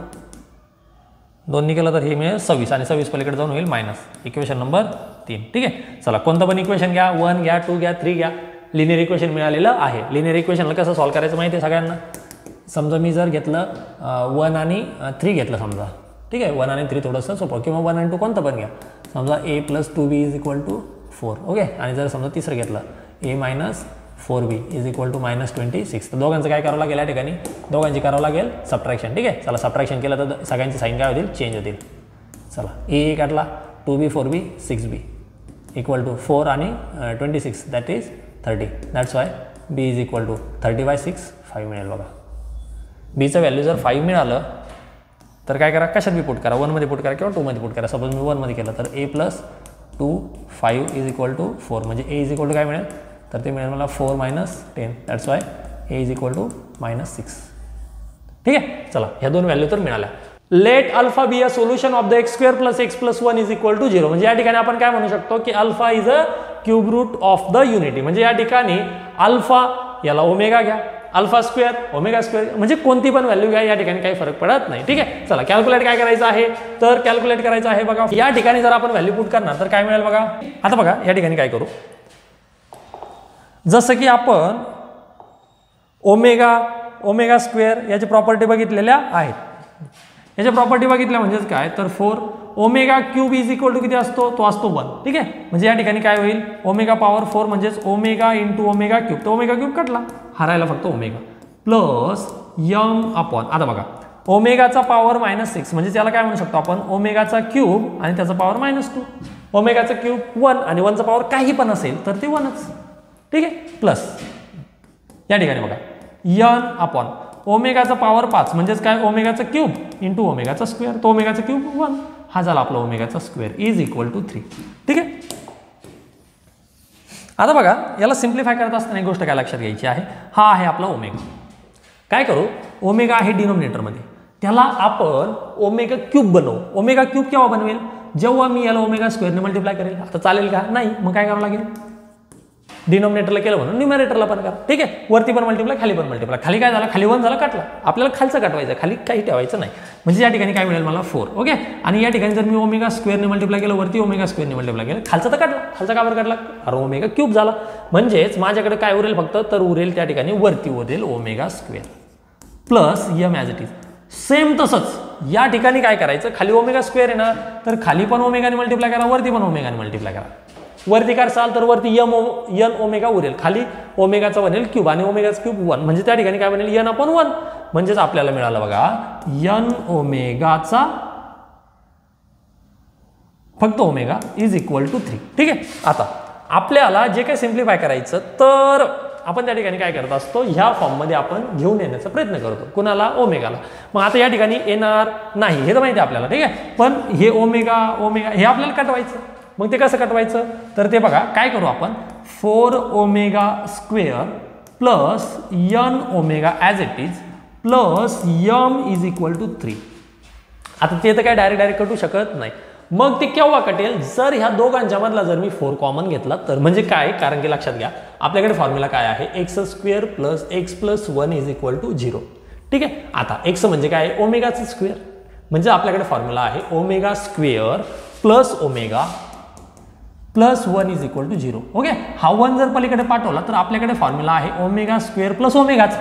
2 ने केलं तर हे मिळेल 26 आणि 26 पलीकडे जाऊन होईल मायनस. Equation number 3. ठीक आहे. चला कोणतं पण इक्वेशन घ्या, 1 घ्या, 2 घ्या, 3 घ्या, लिनियर इक्वेशन मिळालेलं आहे. लिनियर इक्वेशनला कसं सॉल्व्ह करायचं माहिती आहे सगळ्यांना. समजा मी जर घेतलं 1 आणि 3 घेतलं समजा, ठीक आहे, 1 आणि 3 थोडंसं सोपं, किंवा 1 आणि 2 कोणतं पण घ्या. समजा a + 2b = 4. ओके. आणि जर समजा तिसरं घेतलं a - 4b = -26. तर दोघांचं काय करावं लागेल या ठिकाणी, दोघांची करावं लागेल सबट्रॅक्शन. ठीक आहे. चला सबट्रॅक्शन केलं तर सगळ्यांची साईन काय होतील, चेंज होतील. चला a काढला, 2b 4b 6b = 4 आणि 26 that is 30. That's why b = 30/6 5 मिळेल बघा. बीचं व्हॅल्यू जर 5 मिळालं तर काय करा, कशात बी पुट करा, 1 मध्ये पुट करा किंवा 2 मध्ये पुट करा. सपोज मी 1 मध्ये केलं तर a + 2 5 = 4. म्हणजे a काय मिळेल, तर ते मिळेल मला 4 - 10. That's why a -6. ठीक आहे. चला ह्या दोन व्हॅल्यू तर मिळाल्या. Let alpha be a solution of the x² + x + 1 = 0. म्हणजे या ठिकाणी आपण काय म्हणू शकतो की alpha is a cube root of the unity. म्हणजे या ठिकाणी अल्फा, याला ओमेगा घ्या, α², ω², म्हणजे कोणती पण व्हॅल्यू घ्या, या ठिकाणी काही फरक पडत नाही. ठीक आहे. चला कॅल्क्युलेट काय करायचं आहे, तर कॅल्क्युलेट करायचं आहे बघा. या ठिकाणी जर आपण व्हॅल्यू पुट करणार तर काय मिळेल बघा. आता बघा या ठिकाणी काय करू, जसं की आपण ω² याची प्रॉपर्टी बघितलेल्या आहेत. याच्या प्रॉपर्टी बघितल्या म्हणजेच काय, तर 4ω³ किती असतो, तो असतो 1. ठीक आहे. म्हणजे या ठिकाणी काय होईल, ω⁴ म्हणजेच ω × ω³. तर ω³ कटला, हरायला फक्त ω प्लस m/. आता बघा ओमेगाचा पॉवर -6 म्हणजे त्याला काय म्हणू शकतो आपण, ओमेगाचा क्यूब आणि त्याचा पॉवर -2. ओमेगाचा क्यूब 1 आणि 1चा पॉवर काही पण असेल तर ते 1च. ठीक आहे. प्लस या ठिकाणी बघा n/. ओमेगाचा पॉवर 5 म्हणजेच काय, ओमेगाचा क्यूब × ओमेगाचा स्क्वेअर. तो ओमेगाचा क्यूब 1, हा झाला आपला ओमेगाचा स्क्वेअर = 3. ठीक आहे. आता बघा याला सिम्प्लिफाय करत असताना एक गोष्ट काय लक्षात घ्यायची आहे, हा आहे आपला ओमेगा. काय करू, ओमेगा आहे डिनोमिनेटरमध्ये, त्याला आपण ω³ बनवू. ω³ केव्हा बनवेल, जेव्हा मी याला ω² ने मल्टिप्लाय करेल. आता चालेल का, नाही. मग काय करावं लागेल, डिनोमिनेटरला केलं म्हणून न्यूमरेटरला पण करा. ठीक आहे. वरती पण मल्टिप्लाय, खाली पण मल्टिप्लाय. खाली काय झालं, खाली 1 झाला, कटला. आपल्याला खालचं कटवायचं, खाली काही ठेवायचं नाही. म्हणजे या ठिकाणी काय मिळेल मला 4. ओके. आणि या ठिकाणी जर मी ω² ने मल्टिप्लाय केलं, वरती ω² ने मल्टिप्लाय केलं, खालचं तर कटला. खालचा का बरं कटला, अरे ω³ झाला. म्हणजेच माझ्याकडे काय उरेल फक्त, तर उरेल त्या ठिकाणी वरती उरेल ω² plus m as it is. Same तसंच या ठिकाणी काय करायचं, खाली ω² आहे ना, तर खाली पण ω ने मल्टिप्लाय करा, वरती पण ω ने मल्टिप्लाय करा. वरती करसाल तर वरती n ω उरेल, खाली ओमेगाचा बनेल क्यूब आणि ओमेगाचा क्यूब 1. म्हणजे त्या ठिकाणी काय बनेल, n/1. म्हणजेच आपल्याला मिळालं बघा n ω फक्त ω = 3. ठीक आहे. आता आपल्याला जे काही सिम्प्लिफाय करायचं, तर आपण त्या ठिकाणी काय करत असतो, ह्या फॉर्ममध्ये आपण घेऊन येण्याचा प्रयत्न करतो. कुणाला, ओमेगाला. मग आता या ठिकाणी येणार नाही हे तर माहिती आहे आपल्याला. ठीक आहे. पण हे ω हे आपल्याला कटवायचं. मग ते कसं कटवायचं, तर ते बघा काय करू आपण, 4ω² plus nω as it is plus m = 3. आता ते तर काय डायरेक्ट कटू शकत नाही. मग ते केव्हा कटेल, जर ह्या दोघांच्या मधला जर मी 4 कॉमन घेतला तर. म्हणजे काय, कारण की लक्षात घ्या आपल्याकडे फॉर्म्युला काय आहे, x² + x + 1 = 0. ठीक आहे. आता x म्हणजे काय, ओमेगाचं स्क्वेअर. म्हणजे आपल्याकडे फॉर्म्युला आहे ω² प्लस ω प्लस 1 = 0. ओके. हा 1 जर पलीकडे पाठवला तर आपल्याकडे फॉर्म्युला आहे ω² प्लस ओमेगाचा.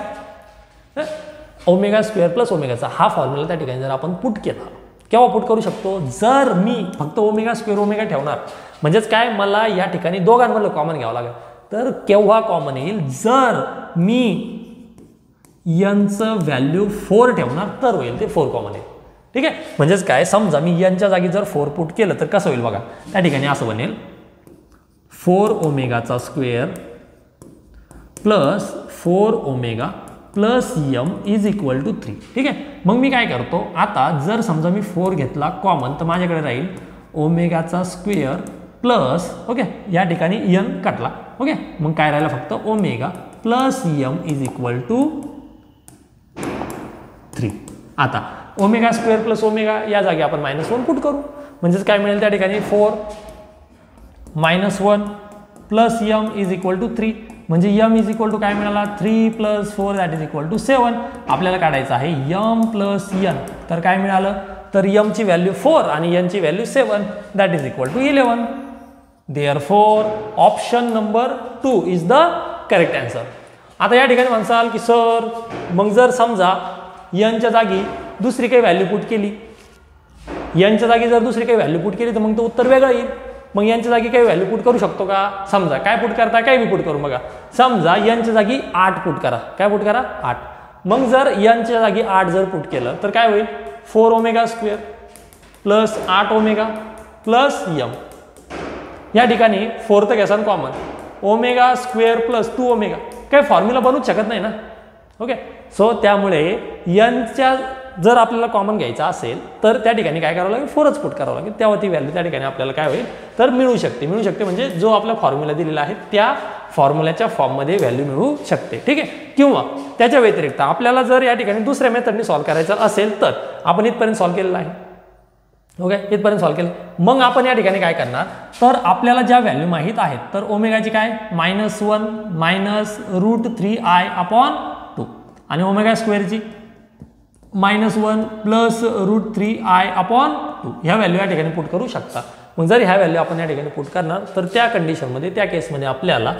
ω² प्लस ओमेगाचा हा फॉर्म्युला त्या ठिकाणी जर आपण पुट केला, केव्हा पुट करू शकतो, जर मी फक्त ω² ठेवणार. म्हणजेच काय, मला या ठिकाणी दोघांमधलं कॉमन घ्यावं लागेल. तर केव्हा कॉमन येईल, जर मी nचं व्हॅल्यू 4 ठेवणार तर होईल ते 4 कॉमन येईल. ठीक आहे. म्हणजेच काय, समजा मी nच्या जागी जर 4 पुट केलं तर कसं होईल बघा, त्या ठिकाणी असं बनेल 4ω² plus 4ω plus M is equal to 3. ठीक आहे. मग मी काय करतो आता, जर समजा मी 4 घेतला कॉमन तर माझ्याकडे राहील ओमेगाचा स्क्वेअर प्लस, ओके, या ठिकाणी यन काटला, ओके, मग काय राहिलं फक्त omega plus M is equal to 3. आता ओमेगा स्क्वेअर प्लस ओमेगा या जागी आपण -1 पुट करू, म्हणजेच काय मिळेल त्या ठिकाणी 4 -1 plus M is equal to 3, म्हणजे यम इज इक्वल टू काय मिळाला 3 + 4 दॅट इज इक्वल टू 7. आपल्याला काढायचं आहे यम प्लस यन, तर काय मिळालं तर यम ची व्हॅल्यू 4 आणि यन ची value 7 that is equal to 11. Therefore option number 2 is the correct answer. आता या ठिकाणी म्हणसाल की सर मग जर समजा यनच्या जागी दुसरी काही व्हॅल्यू पुट केली, यनच्या जागी जर दुसरी काही व्हॅल्यू पुट केली तर मग तो उत्तर वेगळं येईल. मग यांच्या जागी काही व्हॅल्यू पुट करू शकतो का? समजा काय पुट करता, काय बी पुट करू. बघा समजा यांच्या जागी 8 पुट करा. काय पुट करा 8. मग जर यांच्या जागी 8 जर पुट केलं तर काय होईल 4 omega square plus 8 omega plus M. या ठिकाणी 4 तर घ्याल common, omega square plus 2 omega, काही फॉर्म्युला बनवूच शकत नाही ना. ओके, सो त्यामुळे यनच्या जर आपल्याला कॉमन घ्यायचा असेल तर त्या ठिकाणी काय करावं लागेल 4च पुट करावं लागेल, तेव्हा ती व्हॅल्यू त्या ठिकाणी आपल्याला काय होईल तर मिळू शकते म्हणजे जो आपला फॉर्म्युला दिलेला आहे त्या फॉर्म्युल्याच्या फॉर्ममध्ये व्हॅल्यू मिळू शकते. ठीक आहे. किंवा त्याच्या व्यतिरिक्त आपल्याला जर या ठिकाणी दुसऱ्या मेथडने सॉल्व्ह करायचं असेल तर आपण इथपर्यंत सॉल्व्ह केलेलं आहे. ओके, इथपर्यंत सॉल्व्ह केलं. मग आपण या ठिकाणी काय करणार तर आपल्याला ज्या व्हॅल्यू माहीत आहेत तर ओमेगाची काय -1 -√3i/2 आणि ओमेगा स्क्वेअरची -1 + √3i/2 ह्या व्हॅल्यू या ठिकाणी पुट करू शकता. मग जर ह्या व्हॅल्यू आपण या ठिकाणी पुट करणार तर त्या कंडिशनमध्ये त्या केसमध्ये आपल्याला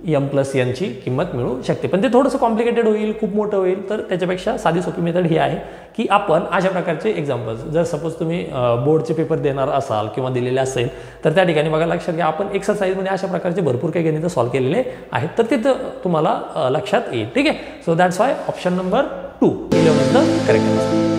m + n ची किंमत मिळू शकते. पण ते थोडंसं कॉम्प्लिकेटेड होईल, खूप मोठं होईल. तर त्याच्यापेक्षा साधी सोपी मेथड ही आहे की आपण अशा प्रकारचे एक्झाम्पल्स, जर सपोज तुम्ही बोर्डचे पेपर देणार असाल किंवा दिलेले असेल तर त्या ठिकाणी बघा लक्षात घ्या आपण एक्सरसाइजमध्ये अशा प्रकारचे भरपूर काही गणितं सॉल्व्ह केलेले आहेत, तर तिथं तुम्हाला लक्षात येईल. ठीक आहे. So that's why option number 2 11 is the correct answer.